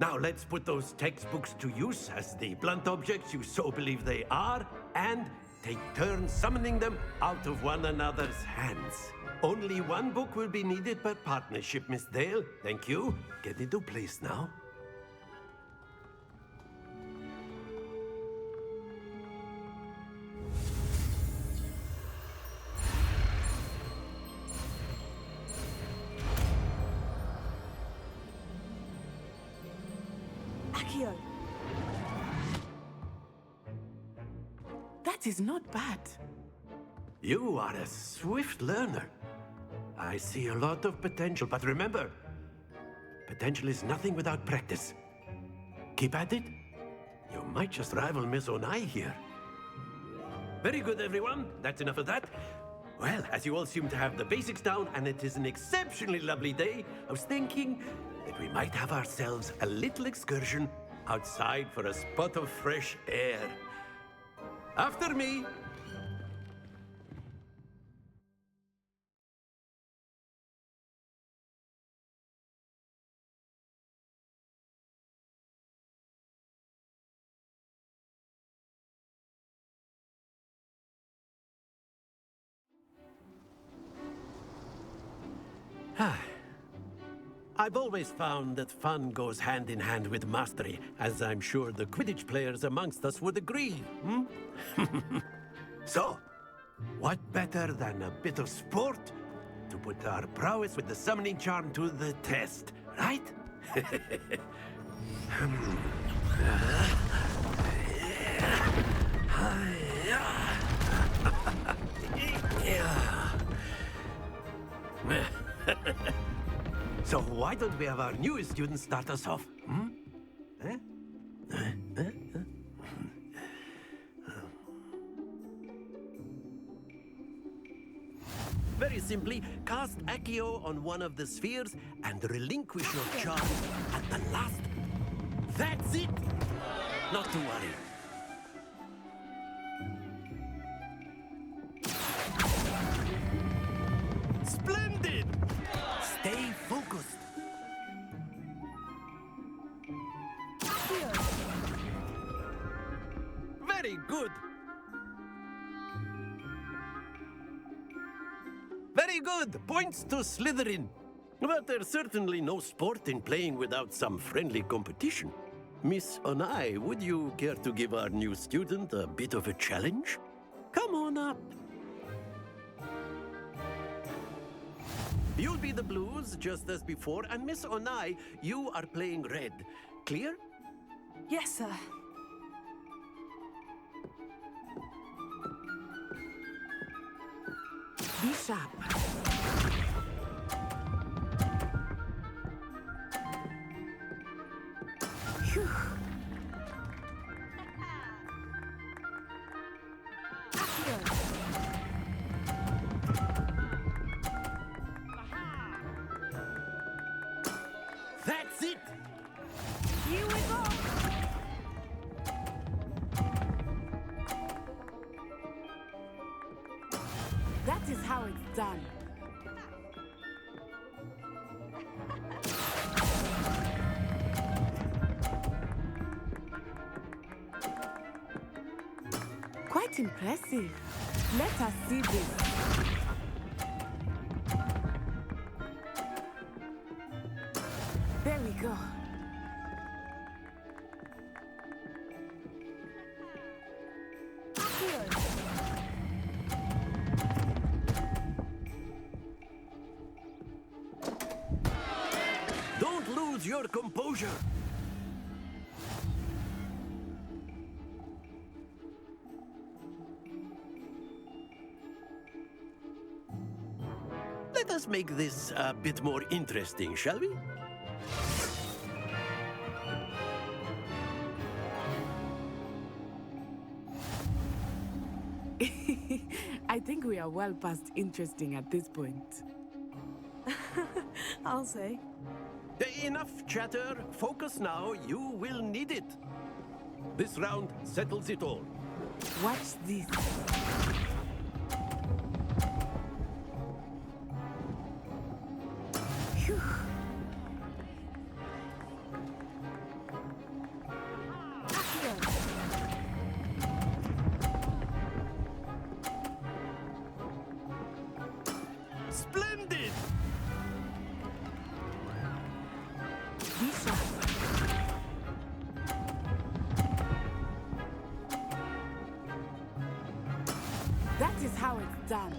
Now let's put those textbooks to use as the blunt objects you so believe they are, and take turns summoning them out of one another's hands. Only one book will be needed per partnership, Miss Dale. Thank you. Get into place now. Akio. That is not bad. You are a swift learner. I see a lot of potential, but remember, potential is nothing without practice. Keep at it. You might just rival Miss Onai here. Very good, everyone. That's enough of that. Well, as you all seem to have the basics down, and it is an exceptionally lovely day, I was thinking that we might have ourselves a little excursion outside for a spot of fresh air. After me. I've always found that fun goes hand in hand with mastery, as I'm sure the Quidditch players amongst us would agree. So, what better than a bit of sport to put our prowess with the summoning charm to the test, right? So why don't we have our newest student start us off? Very simply, cast Accio on one of the spheres and relinquish your charm at the last. That's it! Not to worry. Splendid! Stay focused. Very good. Very good. Points to Slytherin. But there's certainly no sport in playing without some friendly competition. Miss Onai, would you care to give our new student a bit of a challenge? Come on up. You'll be the blues, just as before, and Miss Onai, you are playing red. Clear? Yes, sir. Be sharp. Phew. That is how it's done. Quite impressive. Let us see this. There we go. Don't lose your composure. Let us make this a bit more interesting, shall we? I think we are well past interesting at this point. I'll say. Enough chatter. Focus now. You will need it. This round settles it all. Watch this. Phew. Splendid! Lisa. That is how it's done.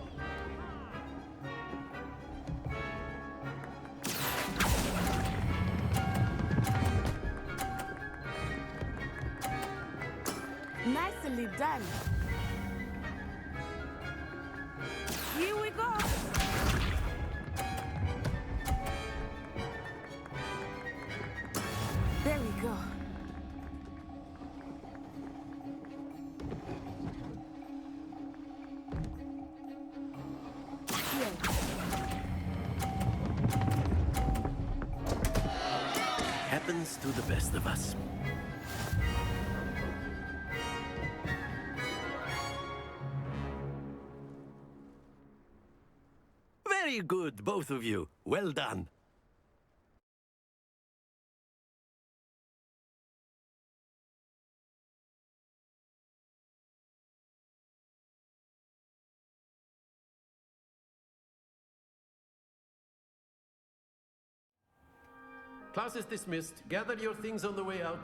Nicely done. Here we go. There we go. Happens to the best of us. Very good, both of you. Well done. Class is dismissed. Gather your things on the way out.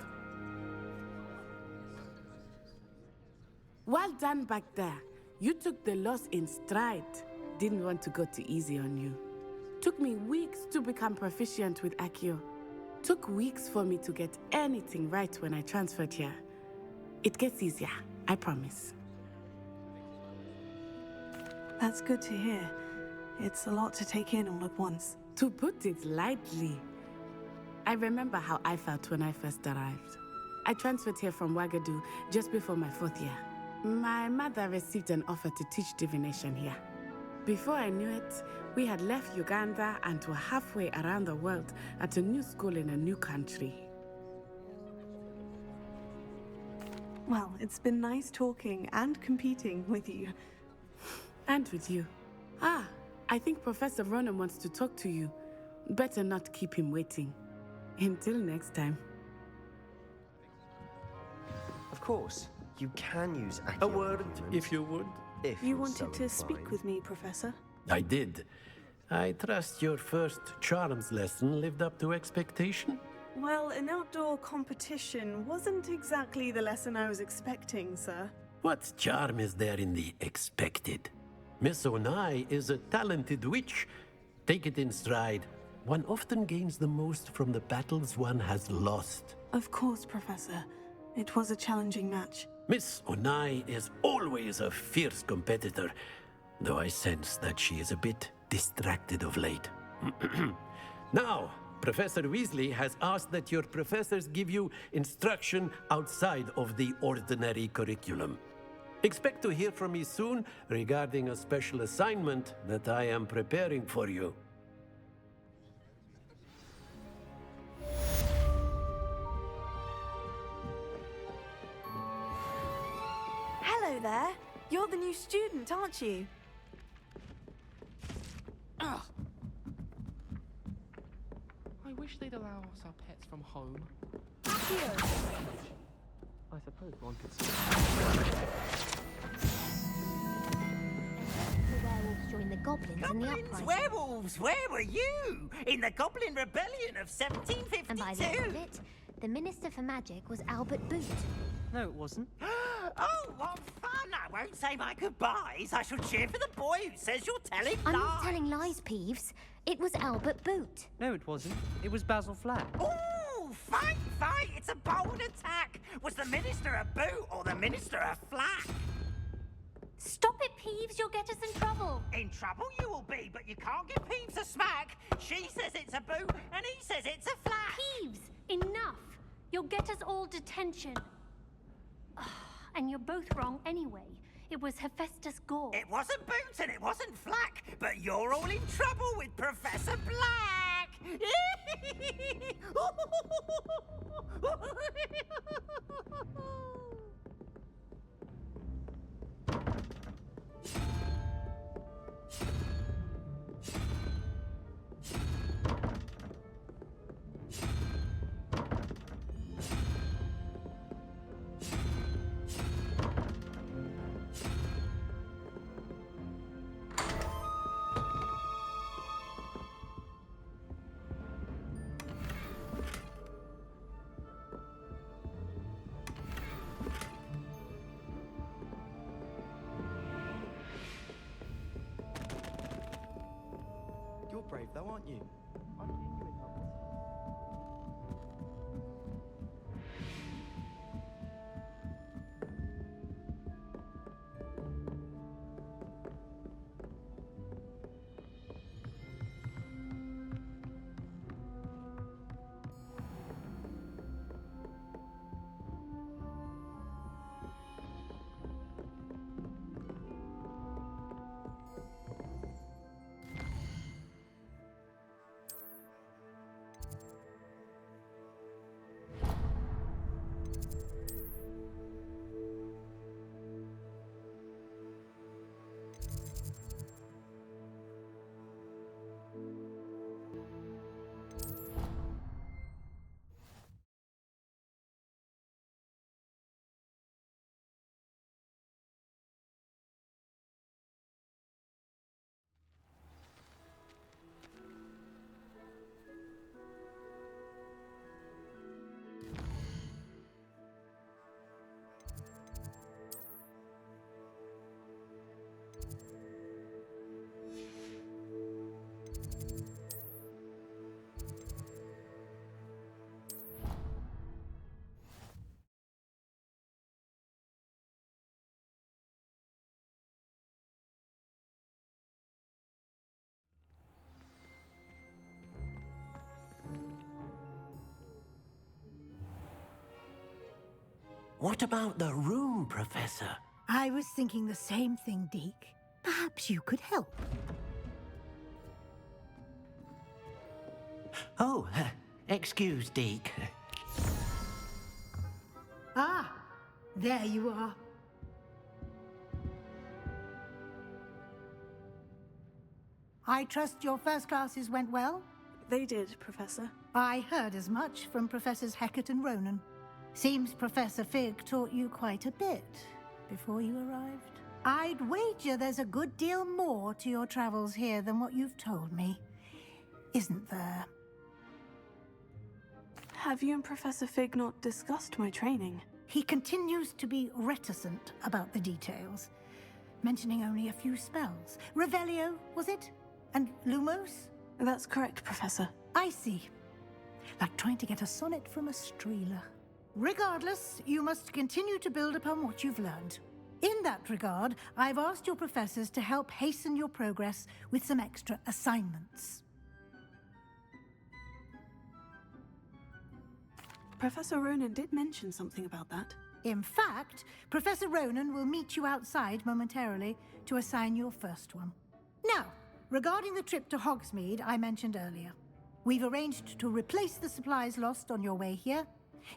Well done back there. You took the loss in stride. Didn't want to go too easy on you. Took me weeks to become proficient with Accio. Took weeks for me to get anything right when I transferred here. It gets easier, I promise. That's good to hear. It's a lot to take in all at once. To put it lightly, I remember how I felt when I first arrived. I transferred here from Wagadu just before my 4th year. My mother received an offer to teach divination here. Before I knew it, we had left Uganda and were halfway around the world at a new school in a new country. Well, it's been nice talking and competing with you. And with you. Ah, I think Professor Ronan wants to talk to you. Better not keep him waiting. Until next time. Of course, you can use Accio. A word, if you would. If You you're wanted so to speak inclined. with me, Professor? I did. I trust your first charms lesson lived up to expectation? Well, an outdoor competition wasn't exactly the lesson I was expecting, sir. What charm is there in the expected? Miss Onai is a talented witch. Take it in stride. One often gains the most from the battles one has lost. Of course, Professor. It was a challenging match. Miss Onai is always a fierce competitor, though I sense that she is a bit distracted of late. Now, Professor Weasley has asked that your professors give you instruction outside of the ordinary curriculum. Expect to hear from me soon regarding a special assignment that I am preparing for you. Hello there. You're the new student, aren't you? Ugh. I wish they'd allow us our pets from home. I suppose one could say. The werewolves joined the goblins in the uprising. Werewolves, where were you? In the Goblin Rebellion of 1752? And by the end of it, the Minister for Magic was Albert Boot. No, it wasn't. Oh, what fun! I won't say my goodbyes. I shall cheer for the boy who says you're telling I'm lies. not telling lies, Peeves. It was Albert Boot. No, it wasn't. It was Basil Flack. Ooh, fight! It's a bold attack. Was the Minister a boot or the Minister a flack? Stop it, Peeves. You'll get us in trouble. In trouble you will be, but you can't give Peeves a smack. She says it's a boot, and he says it's a flack. Peeves, enough. You'll get us all detention. And you're both wrong anyway. It was Hephaestus Gore. It wasn't Boot and it wasn't Flack, but you're all in trouble with Professor Black! You're brave though, aren't you? What about the room, Professor? I was thinking the same thing, Deke. Perhaps you could help. Oh, excuse, Deke. Ah, there you are. I trust your first classes went well? They did, Professor. I heard as much from Professors Hecat and Ronan. Seems Professor Fig taught you quite a bit before you arrived. I'd wager there's a good deal more to your travels here than what you've told me. Isn't there? Have you and Professor Fig not discussed my training? He continues to be reticent about the details, mentioning only a few spells. Revelio, was it? And Lumos? That's correct, Professor. I see. Like trying to get a sonnet from a streeler. Regardless, you must continue to build upon what you've learned. In that regard, I've asked your professors to help hasten your progress with some extra assignments. Professor Ronan did mention something about that. In fact, Professor Ronan will meet you outside momentarily to assign your first one. Now, regarding the trip to Hogsmeade I mentioned earlier, we've arranged to replace the supplies lost on your way here,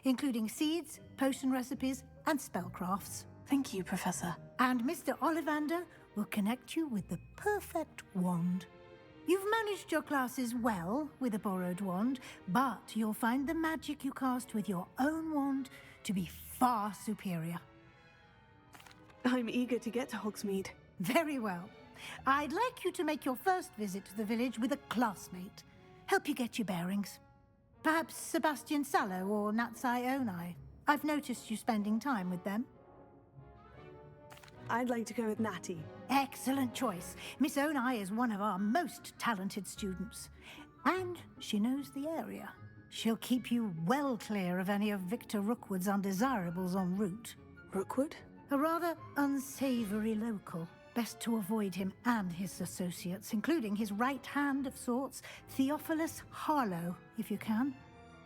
including seeds, potion recipes, and spellcrafts. Thank you, Professor. And Mr. Ollivander will connect you with the perfect wand. You've managed your classes well with a borrowed wand, but you'll find the magic you cast with your own wand to be far superior. I'm eager to get to Hogsmeade. Very well. I'd like you to make your first visit to the village with a classmate. Help you get your bearings. Perhaps Sebastian Sallow or Natsai Onai. I've noticed you spending time with them. I'd like to go with Natty. Excellent choice. Miss Onai is one of our most talented students. And she knows the area. She'll keep you well clear of any of Victor Rookwood's undesirables en route. Rookwood? A rather unsavory local. Best to avoid him and his associates, including his right hand of sorts, Theophilus Harlow, if you can.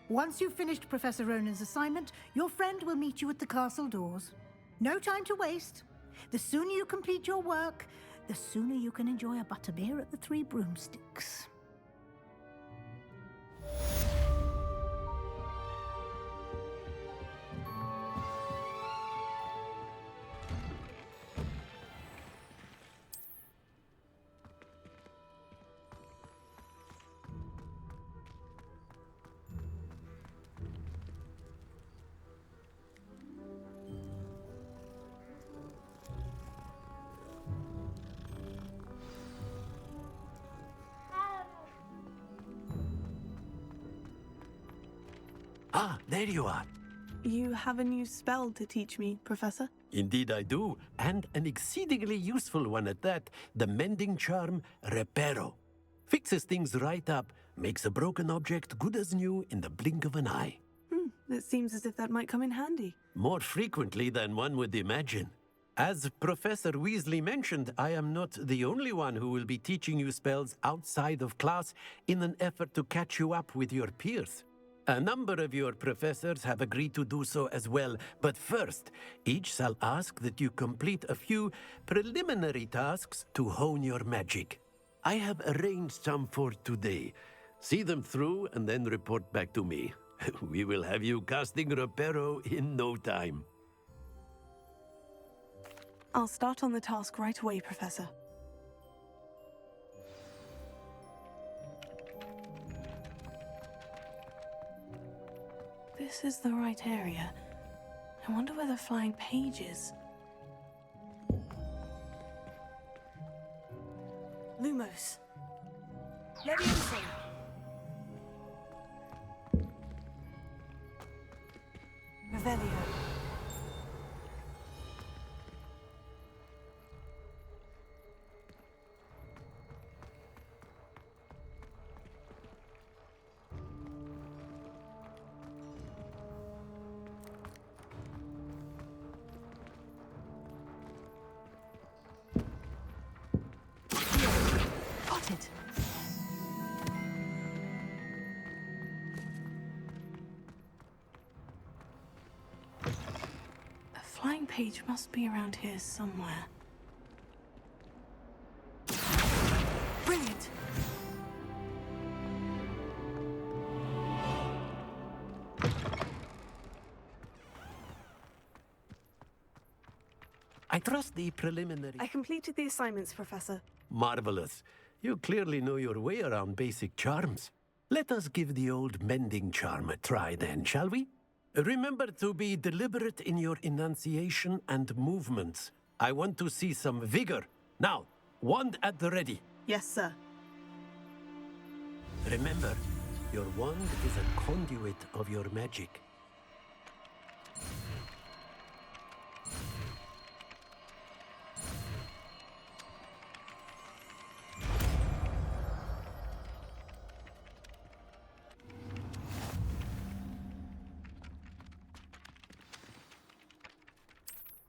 Once you've finished Professor Ronan's assignment, your friend will meet you at the castle doors. No time to waste. The sooner you complete your work, the sooner you can enjoy a butterbeer at the Three Broomsticks. Ah, there you are. You have a new spell to teach me, Professor? Indeed I do, and an exceedingly useful one at that. The mending charm, Reparo. Fixes things right up, makes a broken object good as new in the blink of an eye. It seems as if that might come in handy. More frequently than one would imagine. As Professor Weasley mentioned, I am not the only one who will be teaching you spells outside of class in an effort to catch you up with your peers. A number of your professors have agreed to do so as well, but first, each shall ask that you complete a few preliminary tasks to hone your magic. I have arranged some for today. See them through and then report back to me. We will have you casting Reparo in no time. I'll start on the task right away, Professor. This is the right area. I wonder where the flying page is. Lumos. Leviosa. Revelio. Got it. A flying page must be around here somewhere. Brilliant! I trust the preliminary... I completed the assignments, Professor. Marvelous. You clearly know your way around basic charms. Let us give the old mending charm a try then, shall we? Remember to be deliberate in your enunciation and movements. I want to see some vigor. Now, wand at the ready. Yes, sir. Remember, your wand is a conduit of your magic.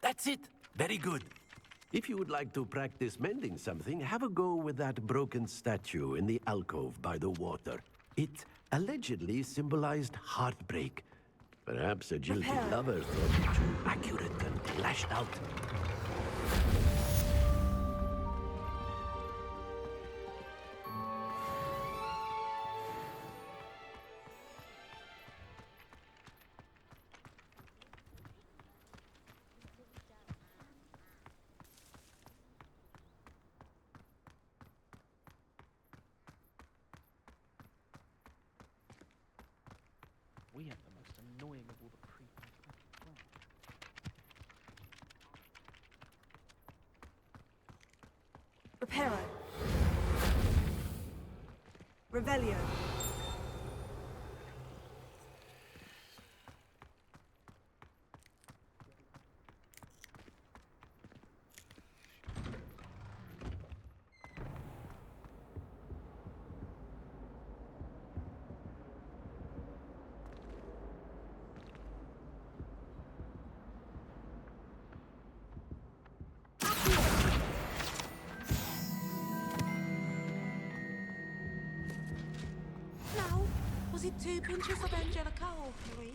That's it. Very good. If you would like to practice mending something, have a go with that broken statue in the alcove by the water. It allegedly symbolized heartbreak. Perhaps a jilted lover thought it too accurate and lashed out. We have the most annoying of all the creepers. Reparo. Revelio. No. Was it 2 pinches of Angelica or 3?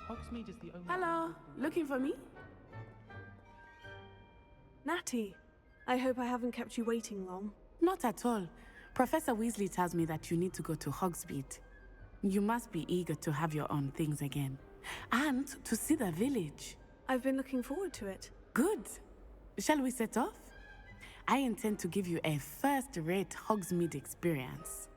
Hogsmeade is the only... Hello, looking for me? Natty, I hope I haven't kept you waiting long. Not at all. Professor Weasley tells me that you need to go to Hogsmeade. You must be eager to have your own things again. And to see the village. I've been looking forward to it. Good. Shall we set off? I intend to give you a first-rate Hogsmeade experience.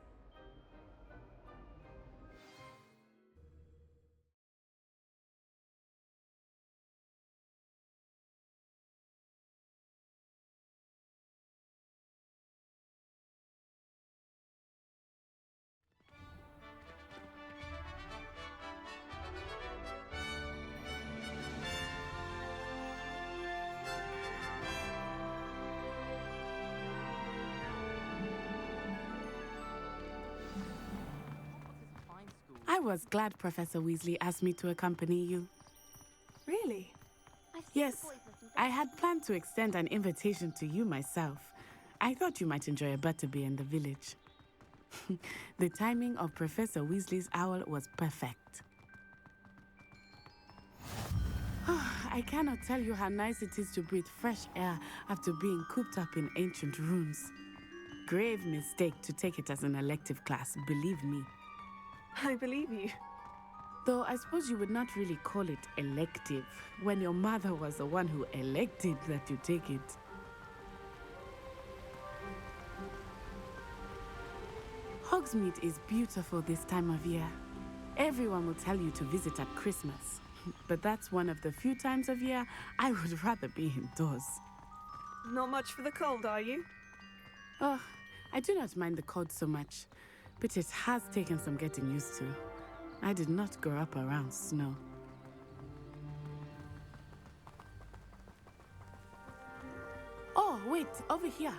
I was glad Professor Weasley asked me to accompany you. Really? Yes, I had planned to extend an invitation to you myself. I thought you might enjoy a butterbeer in the village. The timing of Professor Weasley's owl was perfect. I cannot tell you how nice it is to breathe fresh air after being cooped up in ancient rooms. Grave mistake to take it as an elective class, believe me. I believe you. Though I suppose you would not really call it elective when your mother was the one who elected that you take it. Hogsmeade is beautiful this time of year. Everyone will tell you to visit at Christmas, but that's one of the few times of year I would rather be indoors. Not much for the cold, are you? Oh, I do not mind the cold so much, but it has taken some getting used to. I did not grow up around snow. Oh, wait, over here.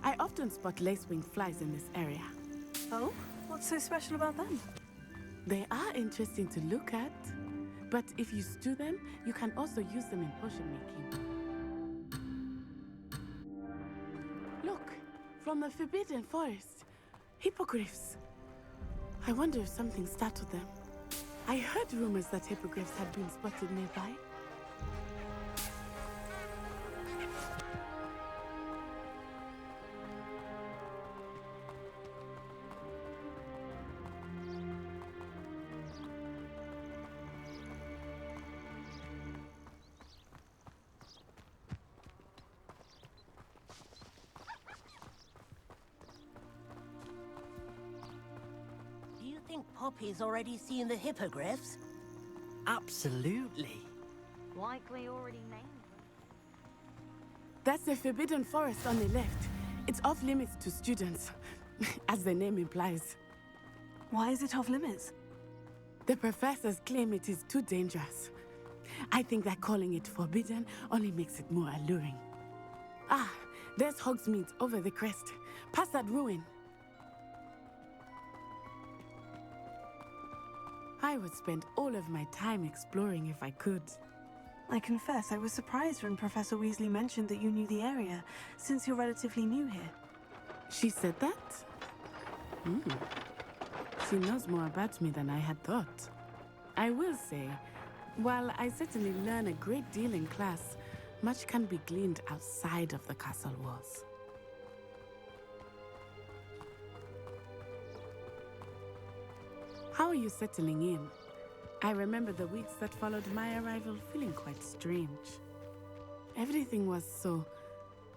I often spot lacewing flies in this area. Oh? What's so special about them? They are interesting to look at, but if you stew them, you can also use them in potion making. Look, from the Forbidden Forest. Hippogriffs. I wonder if something startled them. I heard rumors that hippogriffs had been spotted nearby. Do you think Poppy's already seen the hippogriffs? Absolutely. Likely already named. That's the Forbidden Forest on the left. It's off limits to students, as the name implies. Why is it off limits? The professors claim it is too dangerous. I think that calling it forbidden only makes it more alluring. Ah, there's Hogsmeade over the crest, past that ruin. I would spend all of my time exploring if I could. I confess I was surprised when Professor Weasley mentioned that you knew the area, since you're relatively new here. She said that? She knows more about me than I had thought. I will say, while I certainly learn a great deal in class, much can be gleaned outside of the castle walls. How are you settling in? I remember the weeks that followed my arrival feeling quite strange. Everything was so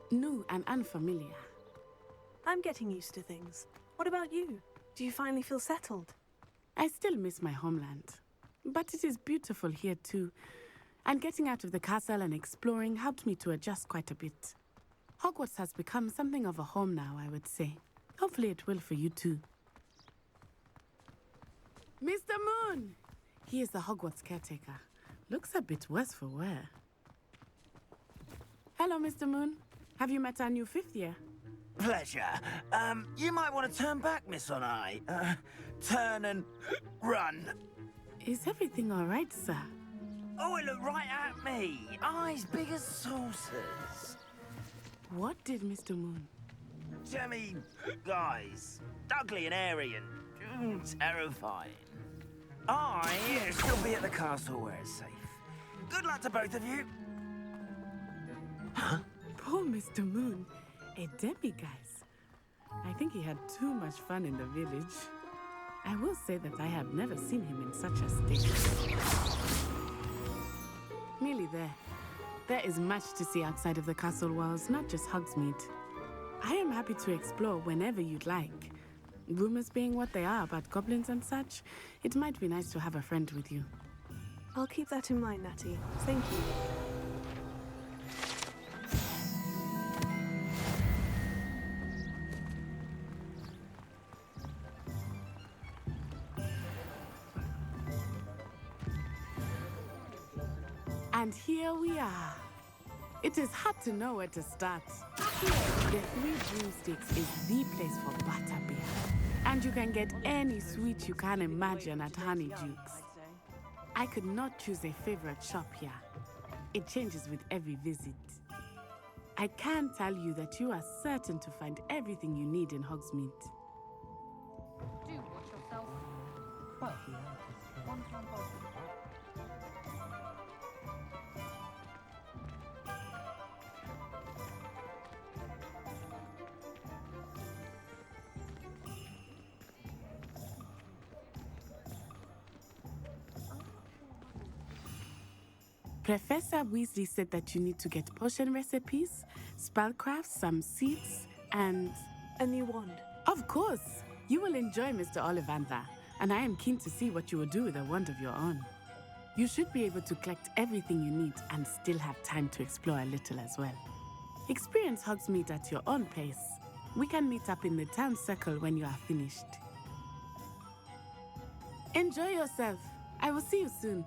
new and unfamiliar. I'm getting used to things. What about you? Do you finally feel settled? I still miss my homeland, but it is beautiful here too. And getting out of the castle and exploring helped me to adjust quite a bit. Hogwarts has become something of a home now, I would say. Hopefully it will for you too. Mr. Moon! He is the Hogwarts caretaker. Looks a bit worse for wear. Hello, Mr. Moon. Have you met our new fifth year? Pleasure. You might want to turn back, Miss On Eye. Turn and run. Is everything all right, sir? Oh, it looked right at me. Eyes big as saucers. What did Mr. Moon? Jemmy, guys. Ugly and airy and terrifying. I shall be at the castle where it's safe. Good luck to both of you. Huh? Poor Mr. Moon. A demiguise. I think he had too much fun in the village. I will say that I have never seen him in such a state. Nearly there. There is much to see outside of the castle walls, not just Hogsmeade. I am happy to explore whenever you'd like. Rumors being what they are about goblins and such, it might be nice to have a friend with you. I'll keep that in mind, Natty. Thank you. And here we are. It is hard to know where to start. The Three Broomsticks is the place for butterbeer. And you can get any sweet you can imagine at Honeydukes. I could not choose a favorite shop here. It changes with every visit. I can tell you that you are certain to find everything you need in Hogsmeade. Do watch yourself. Well, one time possible. Professor Weasley said that you need to get potion recipes, spellcrafts, some seeds, and... a new wand. Of course! You will enjoy Mr. Ollivander, and I am keen to see what you will do with a wand of your own. You should be able to collect everything you need and still have time to explore a little as well. Experience Hogsmeade at your own pace. We can meet up in the town circle when you are finished. Enjoy yourself. I will see you soon.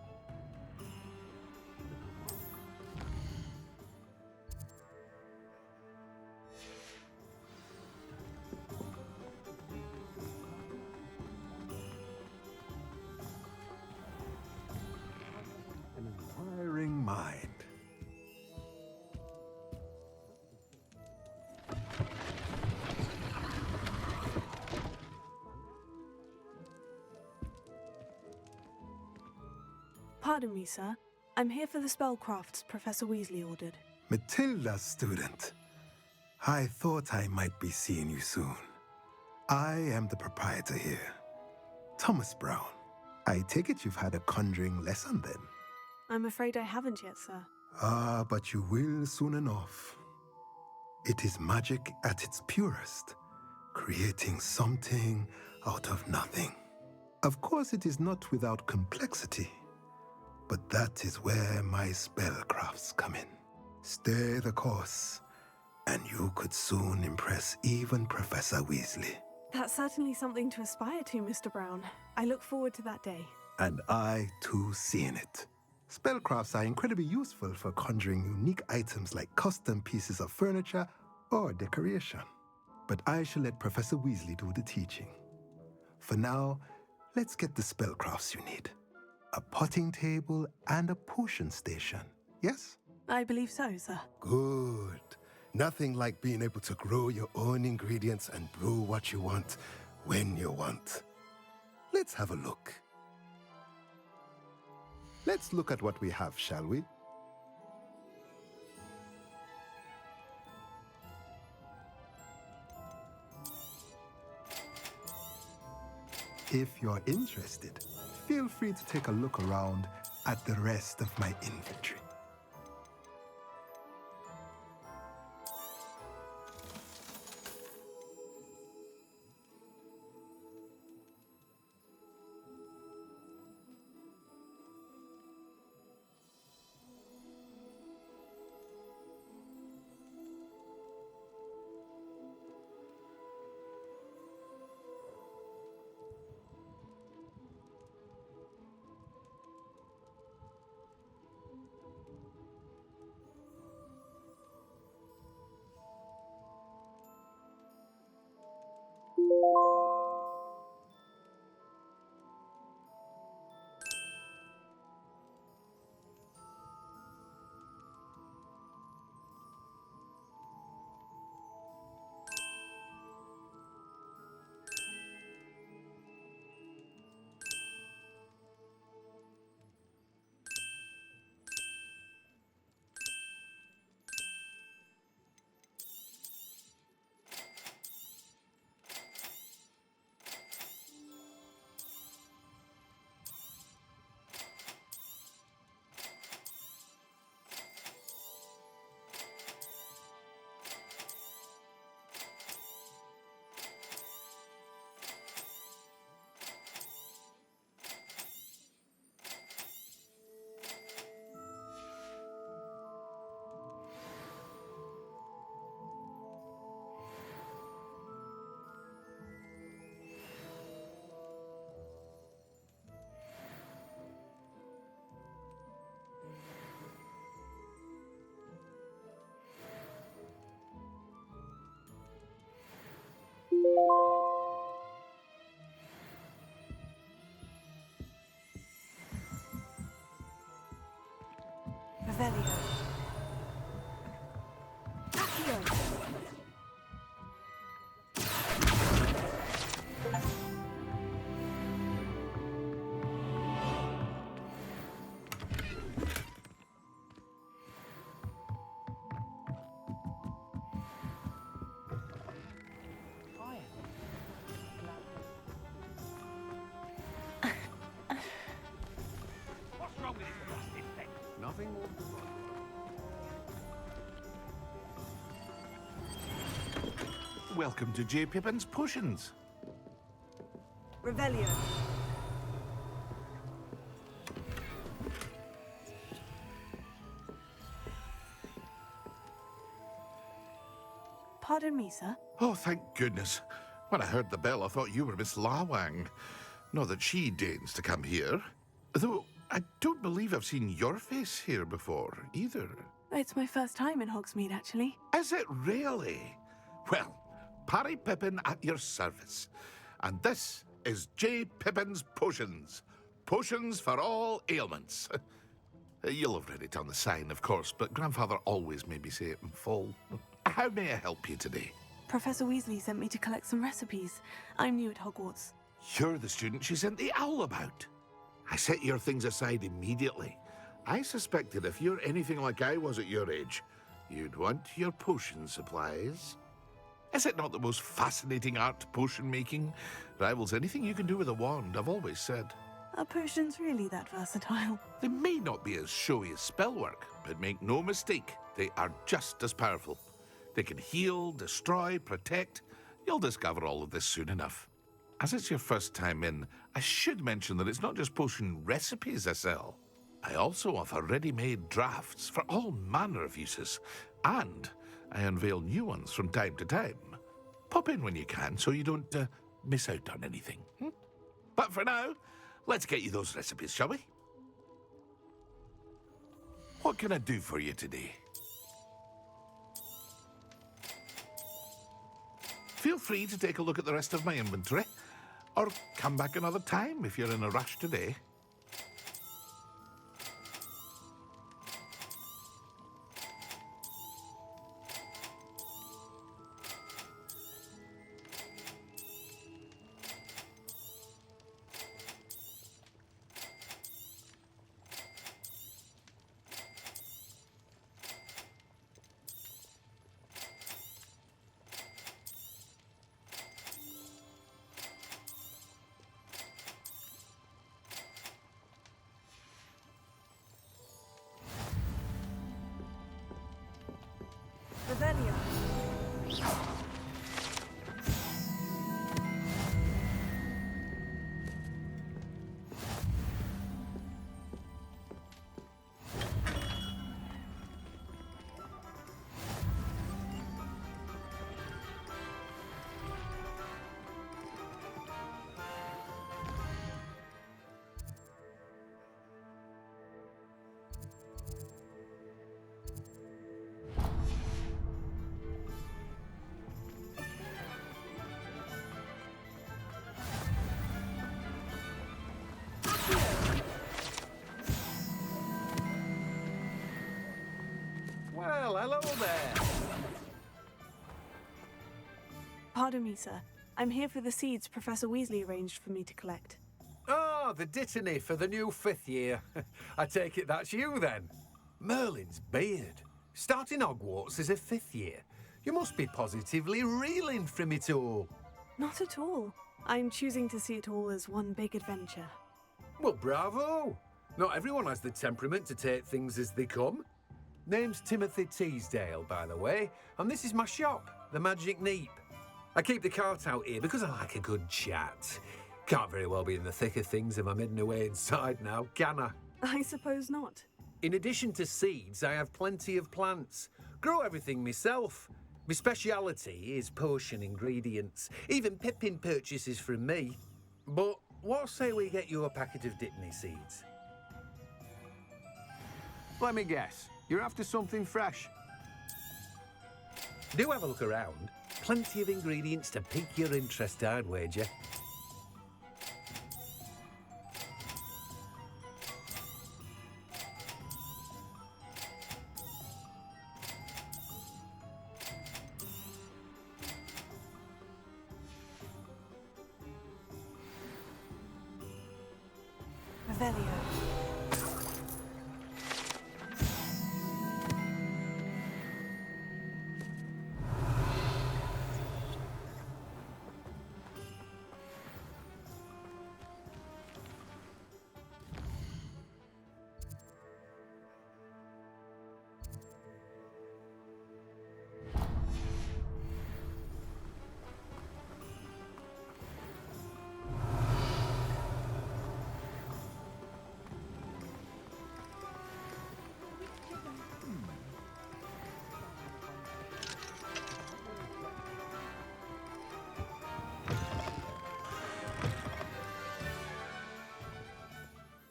An inquiring mind. Pardon me, sir. I'm here for the spellcrafts Professor Weasley ordered. Matilda's student. I thought I might be seeing you soon. I am the proprietor here, Thomas Brown. I take it you've had a conjuring lesson then? I'm afraid I haven't yet, sir. Ah, but you will soon enough. It is magic at its purest, creating something out of nothing. Of course, it is not without complexity, but that is where my spellcrafts come in. Stay the course, and you could soon impress even Professor Weasley. That's certainly something to aspire to, Mr. Brown. I look forward to that day. And I, too, seeing it. Spellcrafts are incredibly useful for conjuring unique items like custom pieces of furniture or decoration. But I shall let Professor Weasley do the teaching. For now, let's get the spellcrafts you need. A potting table and a potion station, yes? I believe so, sir. Good. Nothing like being able to grow your own ingredients and brew what you want when you want. Let's have a look. Let's look at what we have, shall we? If you're interested, feel free to take a look around at the rest of my inventory. Revelio. Accio. What's wrong with this blasted thing? Nothing more than Welcome to J. Pippin's Potions. Revelio. Pardon me, sir. Oh, thank goodness. When I heard the bell, I thought you were Miss Lawang. Not that she deigns to come here. Though, I don't believe I've seen your face here before, either. It's my first time in Hogsmeade, actually. Is it really? Well, Parry Pippin at your service. And this is J. Pippin's Potions. Potions for all ailments. You'll have read it on the sign, of course, but Grandfather always made me say it in full. How may I help you today? Professor Weasley sent me to collect some recipes. I'm new at Hogwarts. You're the student she sent the owl about. I set your things aside immediately. I suspected if you're anything like I was at your age, you'd want your potion supplies. Is it not the most fascinating art, potion making? Rivals anything you can do with a wand, I've always said. Are potions really that versatile? They may not be as showy as spellwork, but make no mistake, they are just as powerful. They can heal, destroy, protect. You'll discover all of this soon enough. As it's your first time in, I should mention that it's not just potion recipes I sell. I also offer ready-made drafts for all manner of uses, and I unveil new ones from time to time. Pop in when you can so you don't miss out on anything. But for now, let's get you those recipes, shall we? What can I do for you today? Feel free to take a look at the rest of my inventory, or come back another time if you're in a rush today. Revelio. Well, hello there. Pardon me, sir. I'm here for the seeds Professor Weasley arranged for me to collect. Oh, the dittany for the new 5th year. I take it that's you, then. Merlin's beard. Starting Hogwarts as a 5th year. You must be positively reeling from it all. Not at all. I'm choosing to see it all as one big adventure. Well, bravo. Not everyone has the temperament to take things as they come. Name's Timothy Teasdale, by the way, and this is my shop, the Magic Neep. I keep the cart out here because I like a good chat. Can't very well be in the thick of things if I'm hidden away inside now, can I? I suppose not. In addition to seeds, I have plenty of plants. Grow everything myself. My speciality is potion ingredients. Even Pippin purchases from me. But what say we get you a packet of Dittany seeds? Let me guess. You're after something fresh. Do have a look around. Plenty of ingredients to pique your interest, I'd wager. Revelio.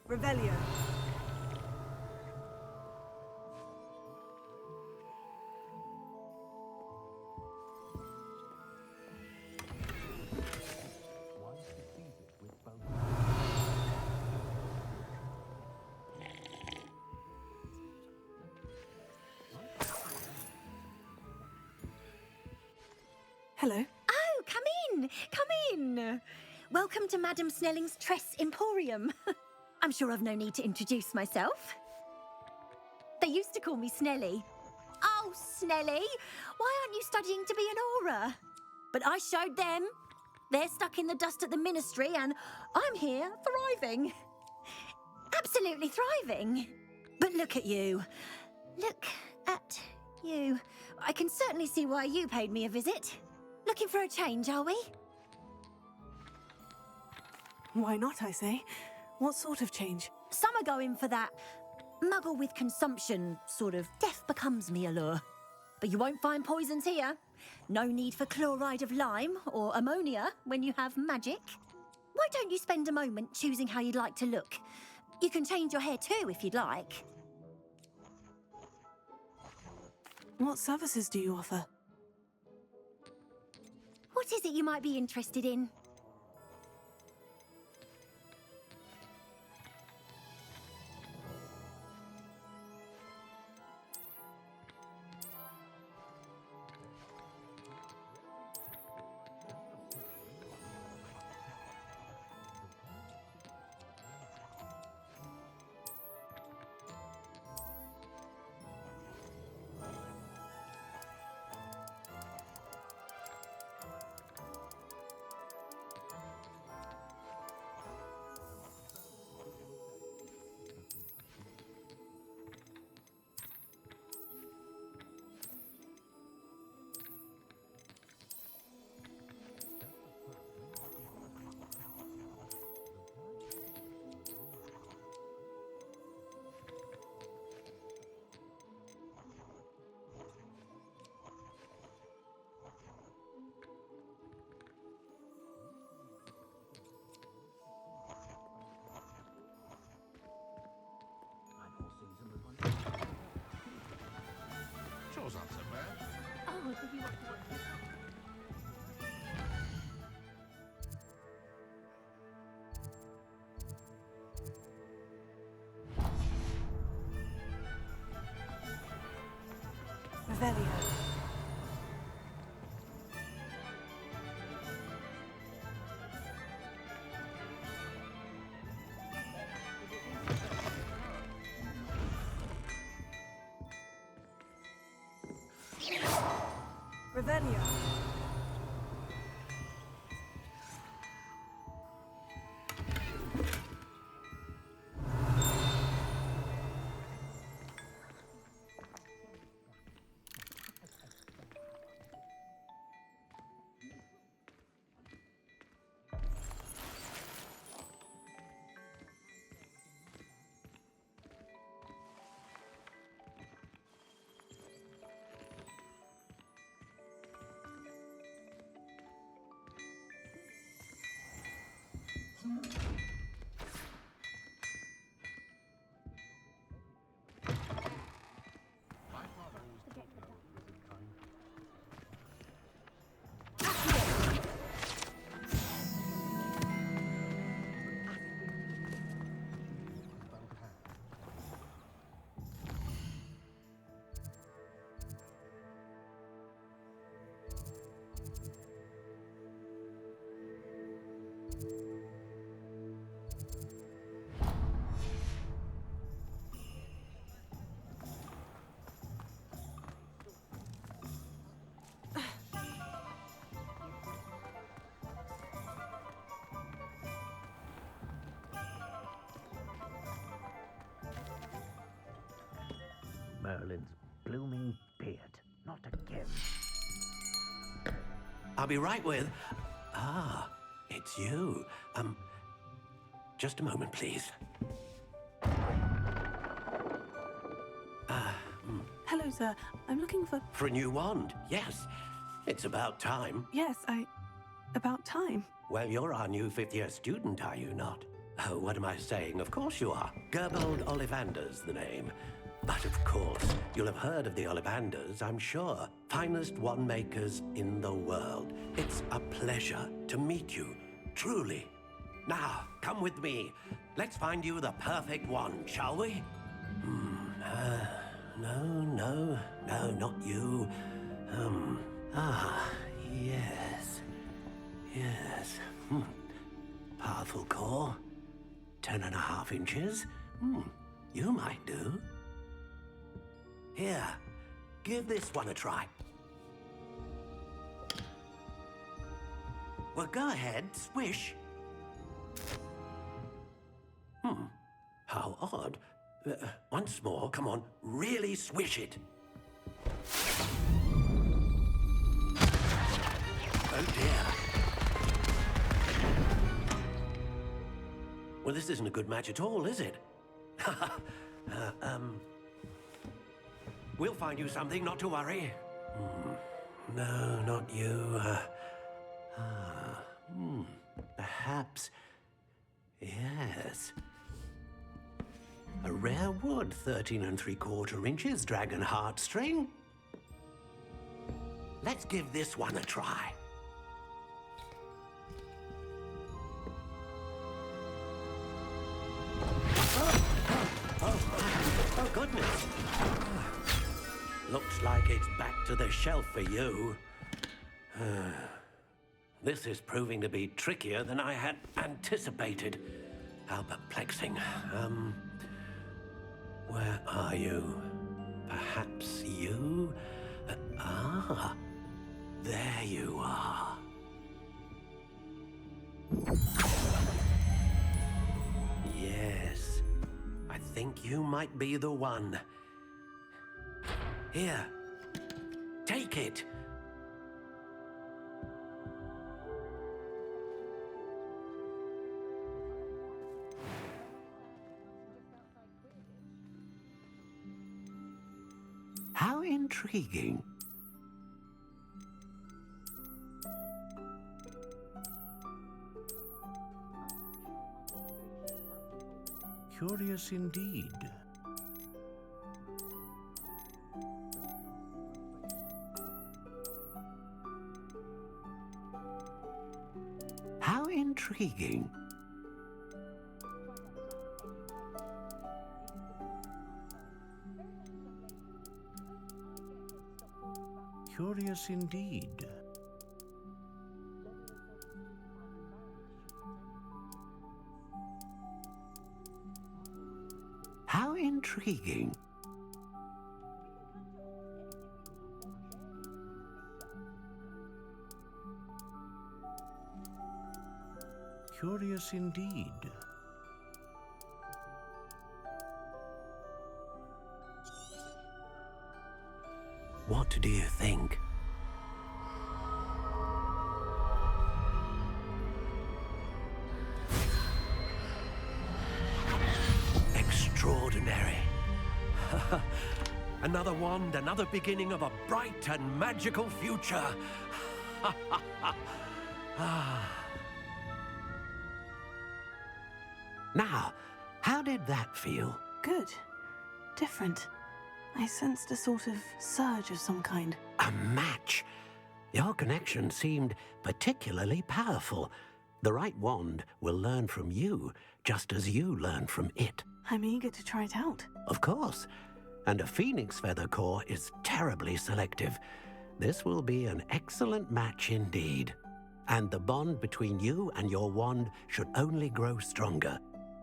Revelio. Hello. Oh, come in! Come in! Welcome to Madame Snelling's Tress Emporium. I'm sure I've no need to introduce myself. They used to call me Snelly. Oh, Snelly, why aren't you studying to be an aura? But I showed them. They're stuck in the dust at the ministry, and I'm here thriving. Absolutely thriving. But look at you. Look at you. I can certainly see why you paid me a visit. Looking for a change, are we? Why not, I say? What sort of change? Some are going for that muggle with consumption, sort of death becomes me allure. But you won't find poisons here. No need for chloride of lime or ammonia when you have magic. Why don't you spend a moment choosing how you'd like to look? You can change your hair too if you'd like. What services do you offer? What is it you might be interested in? Cho's answer, man. Oh, did you want to watch this? Revelio. Revelio. Merlin's blooming beard. Not again. I'll be right with... Ah, it's you. Just a moment, please. Hello, sir. I'm looking for... For a new wand, yes. It's about time. Yes, about time. Well, you're our new fifth-year student, are you not? Oh, what am I saying? Of course you are. Gerbold Ollivander's the name. But of course, you'll have heard of the Ollivanders, I'm sure. Finest wand makers in the world. It's a pleasure to meet you, truly. Now, come with me. Let's find you the perfect wand, shall we? No, not you. Yes. Powerful core. 10.5 inches. You might do. Here, give this one a try. Well, go ahead, swish. How odd. Once more, come on, really swish it. Oh dear. Well, this isn't a good match at all, is it? We'll find you something, not to worry. No, not you. Perhaps. Yes. A rare wood, 13 3/4 inches, dragon heartstring. Let's give this one a try. Oh, goodness. Looks like it's back to the shelf for you. This is proving to be trickier than I had anticipated. How perplexing. Where are you? Perhaps you? There you are. Yes, I think you might be the one. Here, take it. How intriguing. Curious indeed. How intriguing. Curious indeed. How intriguing. Curious indeed. What do you think? Extraordinary. Another wand, another beginning of a bright and magical future. Now, how did that feel? Good. Different. I sensed a sort of surge of some kind. A match? Your connection seemed particularly powerful. The right wand will learn from you, just as you learn from it. I'm eager to try it out. Of course. And a phoenix feather core is terribly selective. This will be an excellent match indeed. And the bond between you and your wand should only grow stronger.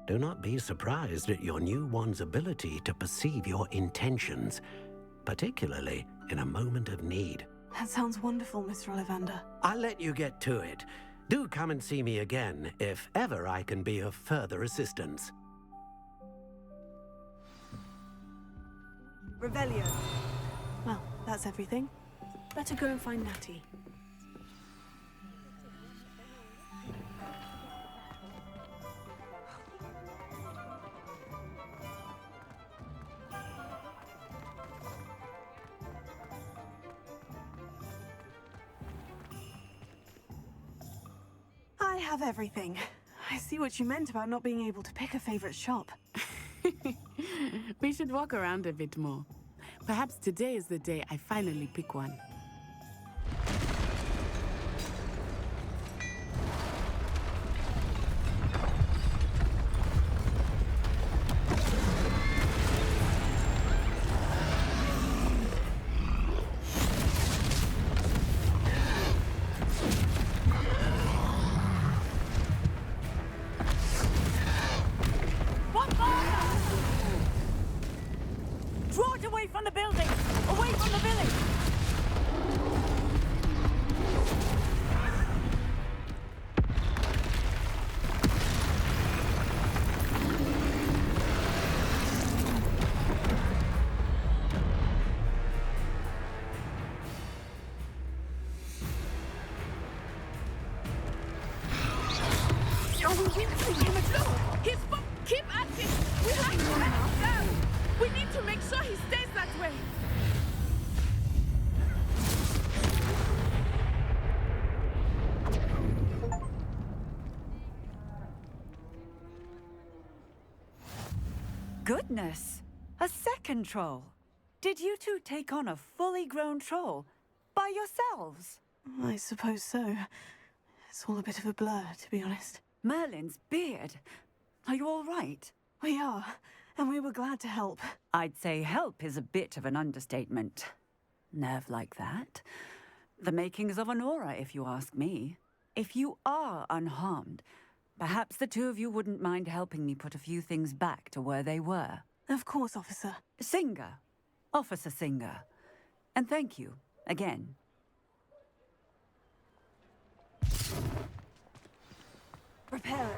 Do not be surprised at your new wand's ability to perceive your intentions, particularly in a moment of need. That sounds wonderful, Mr. Ollivander. I'll let you get to it. Do come and see me again if ever I can be of further assistance. Revelio. Well, that's everything. Better go and find Natty. I have everything. I see what you meant about not being able to pick a favorite shop. We should walk around a bit more. Perhaps today is the day I finally pick one. Goodness! A second troll. Did you two take on a fully grown troll by yourselves? I suppose so. It's all a bit of a blur, to be honest. Merlin's beard. Are you all right? We are, and we were glad to help. I'd say help is a bit of an understatement. Nerve like that. The makings of an aura, if you ask me. If you are unharmed, perhaps the two of you wouldn't mind helping me put a few things back to where they were. Of course, officer. Singer. Officer Singer. And thank you, again. Prepare.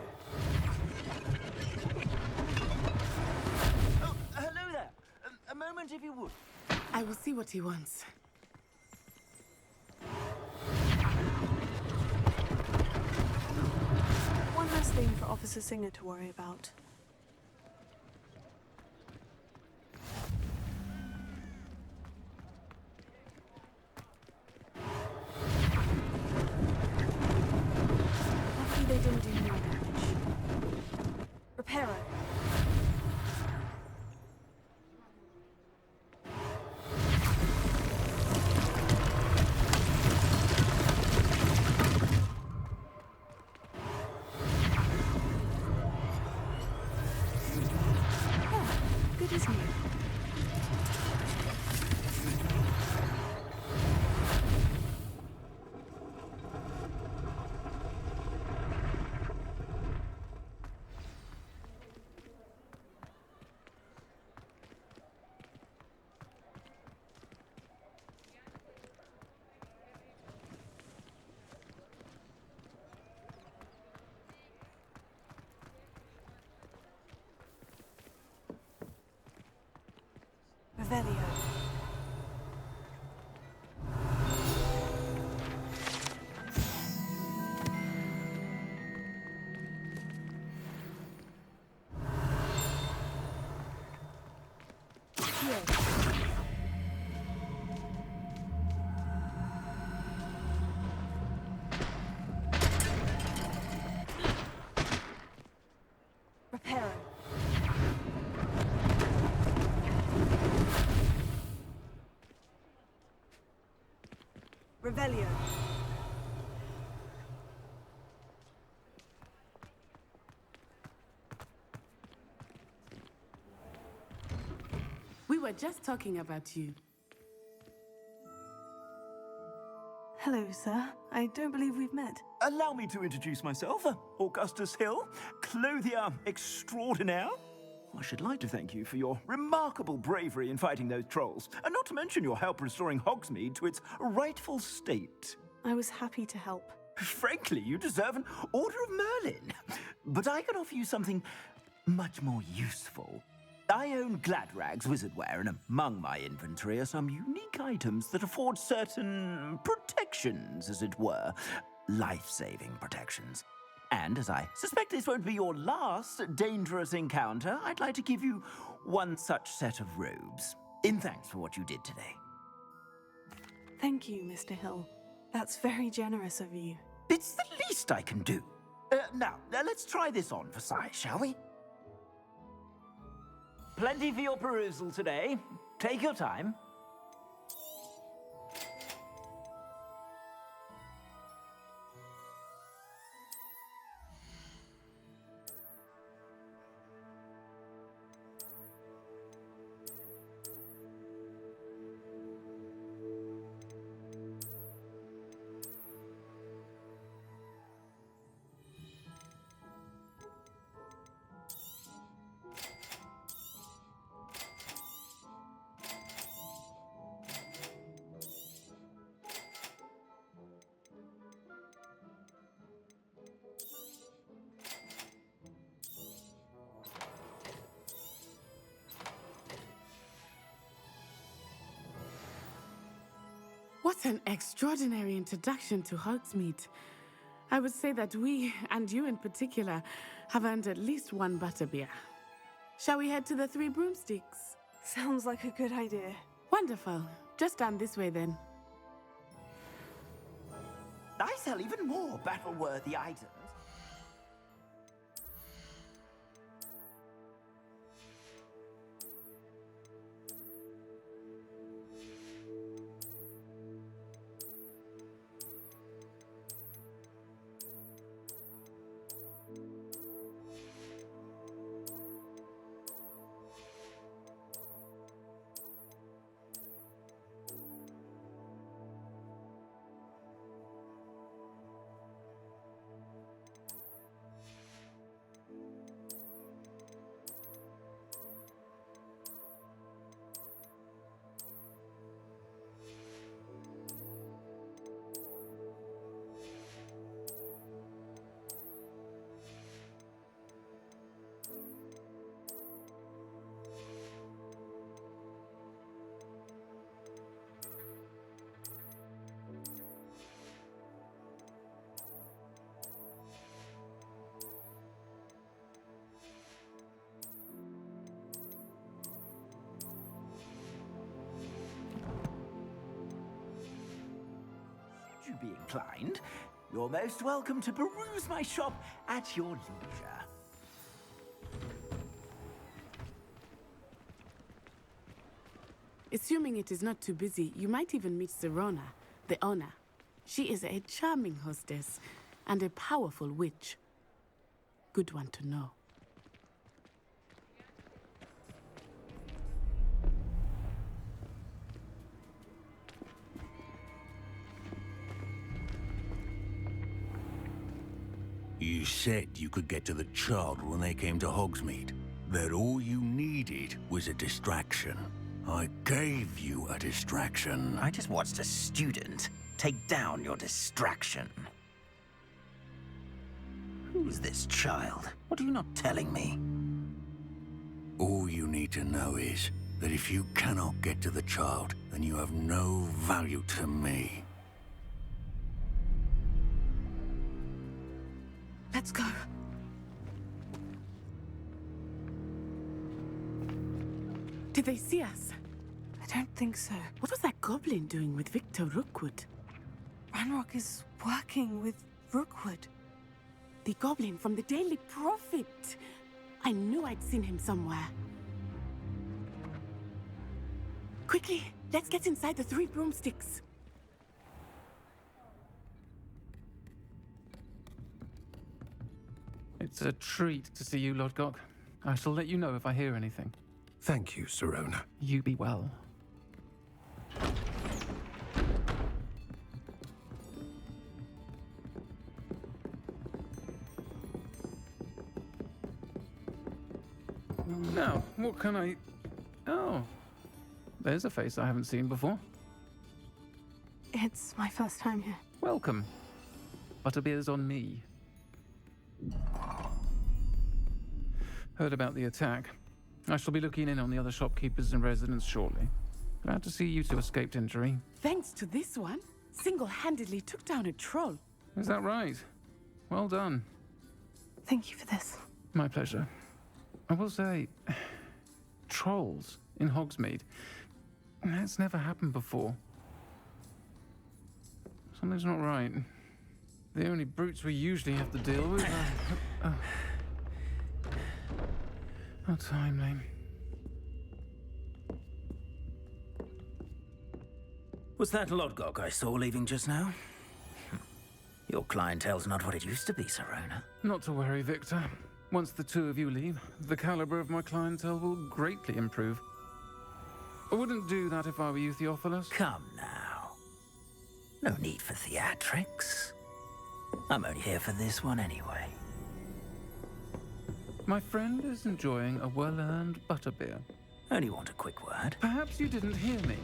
Oh, hello there. A moment, if you would. I will see what he wants. One less thing for Officer Singer to worry about. Luckily they didn't do any more damage. Reparo. Good as new. Revelio. Reparo. Revelio. We were just talking about you. Hello, sir. I don't believe we've met. Allow me to introduce myself. Augustus Hill, clothier extraordinaire. I should like to thank you for your remarkable bravery in fighting those trolls, and not to mention your help restoring Hogsmeade to its rightful state. I was happy to help. Frankly, you deserve an Order of Merlin. But I can offer you something much more useful. I own Gladrag's wizardware, and among my inventory are some unique items that afford certain protections, as it were. Life-saving protections. And as I suspect this won't be your last dangerous encounter, I'd like to give you one such set of robes, in thanks for what you did today. Thank you, Mr. Hill. That's very generous of you. It's the least I can do. Now, let's try this on for size, shall we? Plenty for your perusal today. Take your time. What an extraordinary introduction to Hogsmeade. I would say that we, and you in particular, have earned at least one butterbeer. Shall we head to the Three Broomsticks? Sounds like a good idea. Wonderful. Just down this way then. I sell even more battle-worthy items. you'd be inclined, you're most welcome to peruse my shop at your leisure. Assuming it is not too busy, you might even meet Sirona, the owner. She is a charming hostess and a powerful witch. Good one to know. You said you could get to the child when they came to Hogsmeade. That all you needed was a distraction. I gave you a distraction. I just watched a student take down your distraction. Who's this child? What are you not telling me? All you need to know is that if you cannot get to the child, then you have no value to me. Let's go. Did they see us? I don't think so. What was that goblin doing with Victor Rookwood? Ranrock is working with Rookwood. The goblin from the Daily Prophet. I knew I'd seen him somewhere. Quickly, let's get inside the 3 broomsticks. It's a treat to see you, Lodgok. I shall let you know if I hear anything. Thank you, Sirona. You be well. Now, what can I... Oh, there's a face I haven't seen before. It's my first time here. Welcome. Butterbeer's on me. Heard about the attack. I shall be looking in on the other shopkeepers and residents shortly. Glad to see you two escaped injury. Thanks to this one, single-handedly took down a troll. Is that right? Well done. Thank you for this. My pleasure. I will say, trolls in Hogsmeade. That's never happened before. Something's not right. The only brutes we usually have to deal with are... How timely. Was that Lodgok I saw leaving just now? Your clientele's not what it used to be, Sirona. Not to worry, Victor. Once the two of you leave, the caliber of my clientele will greatly improve. I wouldn't do that if I were you, Theophilus. Come now. No need for theatrics. I'm only here for this one anyway. My friend is enjoying a well-earned butterbeer. Only want a quick word. Perhaps you didn't hear me.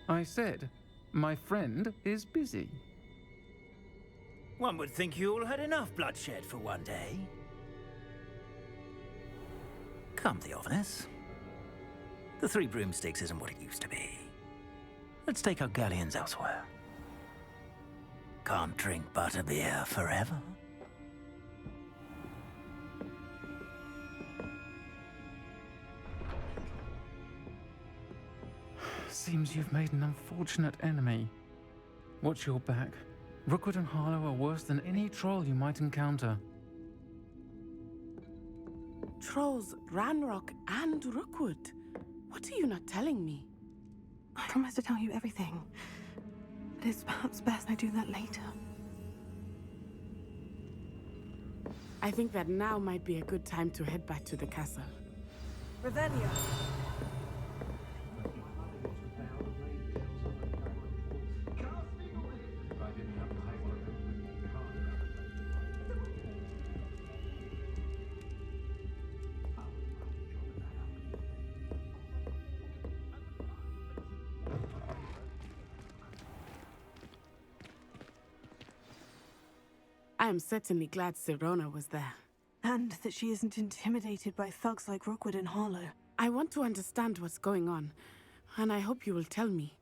I said, my friend is busy. One would think you all had enough bloodshed for one day. Come, Theophilus. The 3 broomsticks isn't what it used to be. Let's take our galleons elsewhere. Can't drink butterbeer forever. Seems you've made an unfortunate enemy. Watch your back. Rookwood and Harlow are worse than any troll you might encounter. Trolls, Ranrock, and Rookwood. What are you not telling me? I promise to tell you everything. But it's perhaps best I do that later. I think that now might be a good time to head back to the castle. Revelio. I am certainly glad Sirona was there. And that she isn't intimidated by thugs like Rookwood and Harlow. I want to understand what's going on, and I hope you will tell me.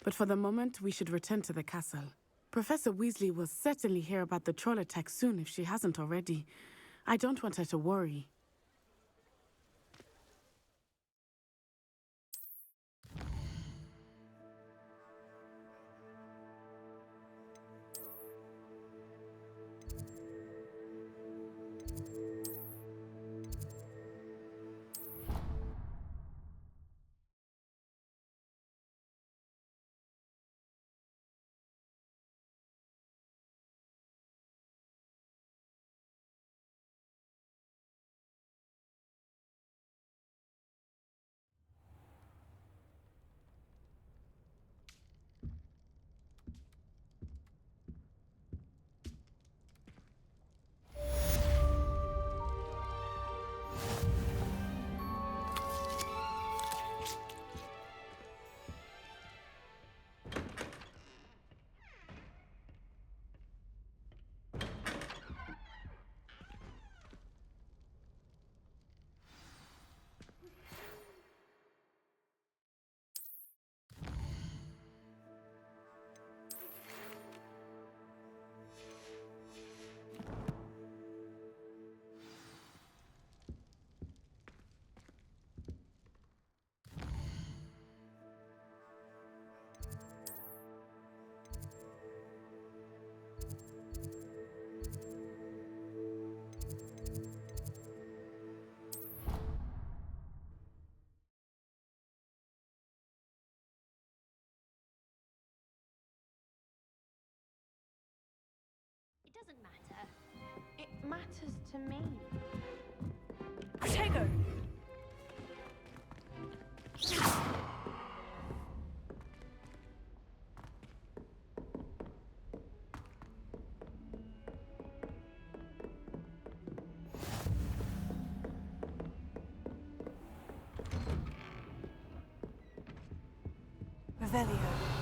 But for the moment, we should return to the castle. Professor Weasley will certainly hear about the troll attack soon if she hasn't already. I don't want her to worry. It doesn't matter. It matters to me. Protego! Revelio.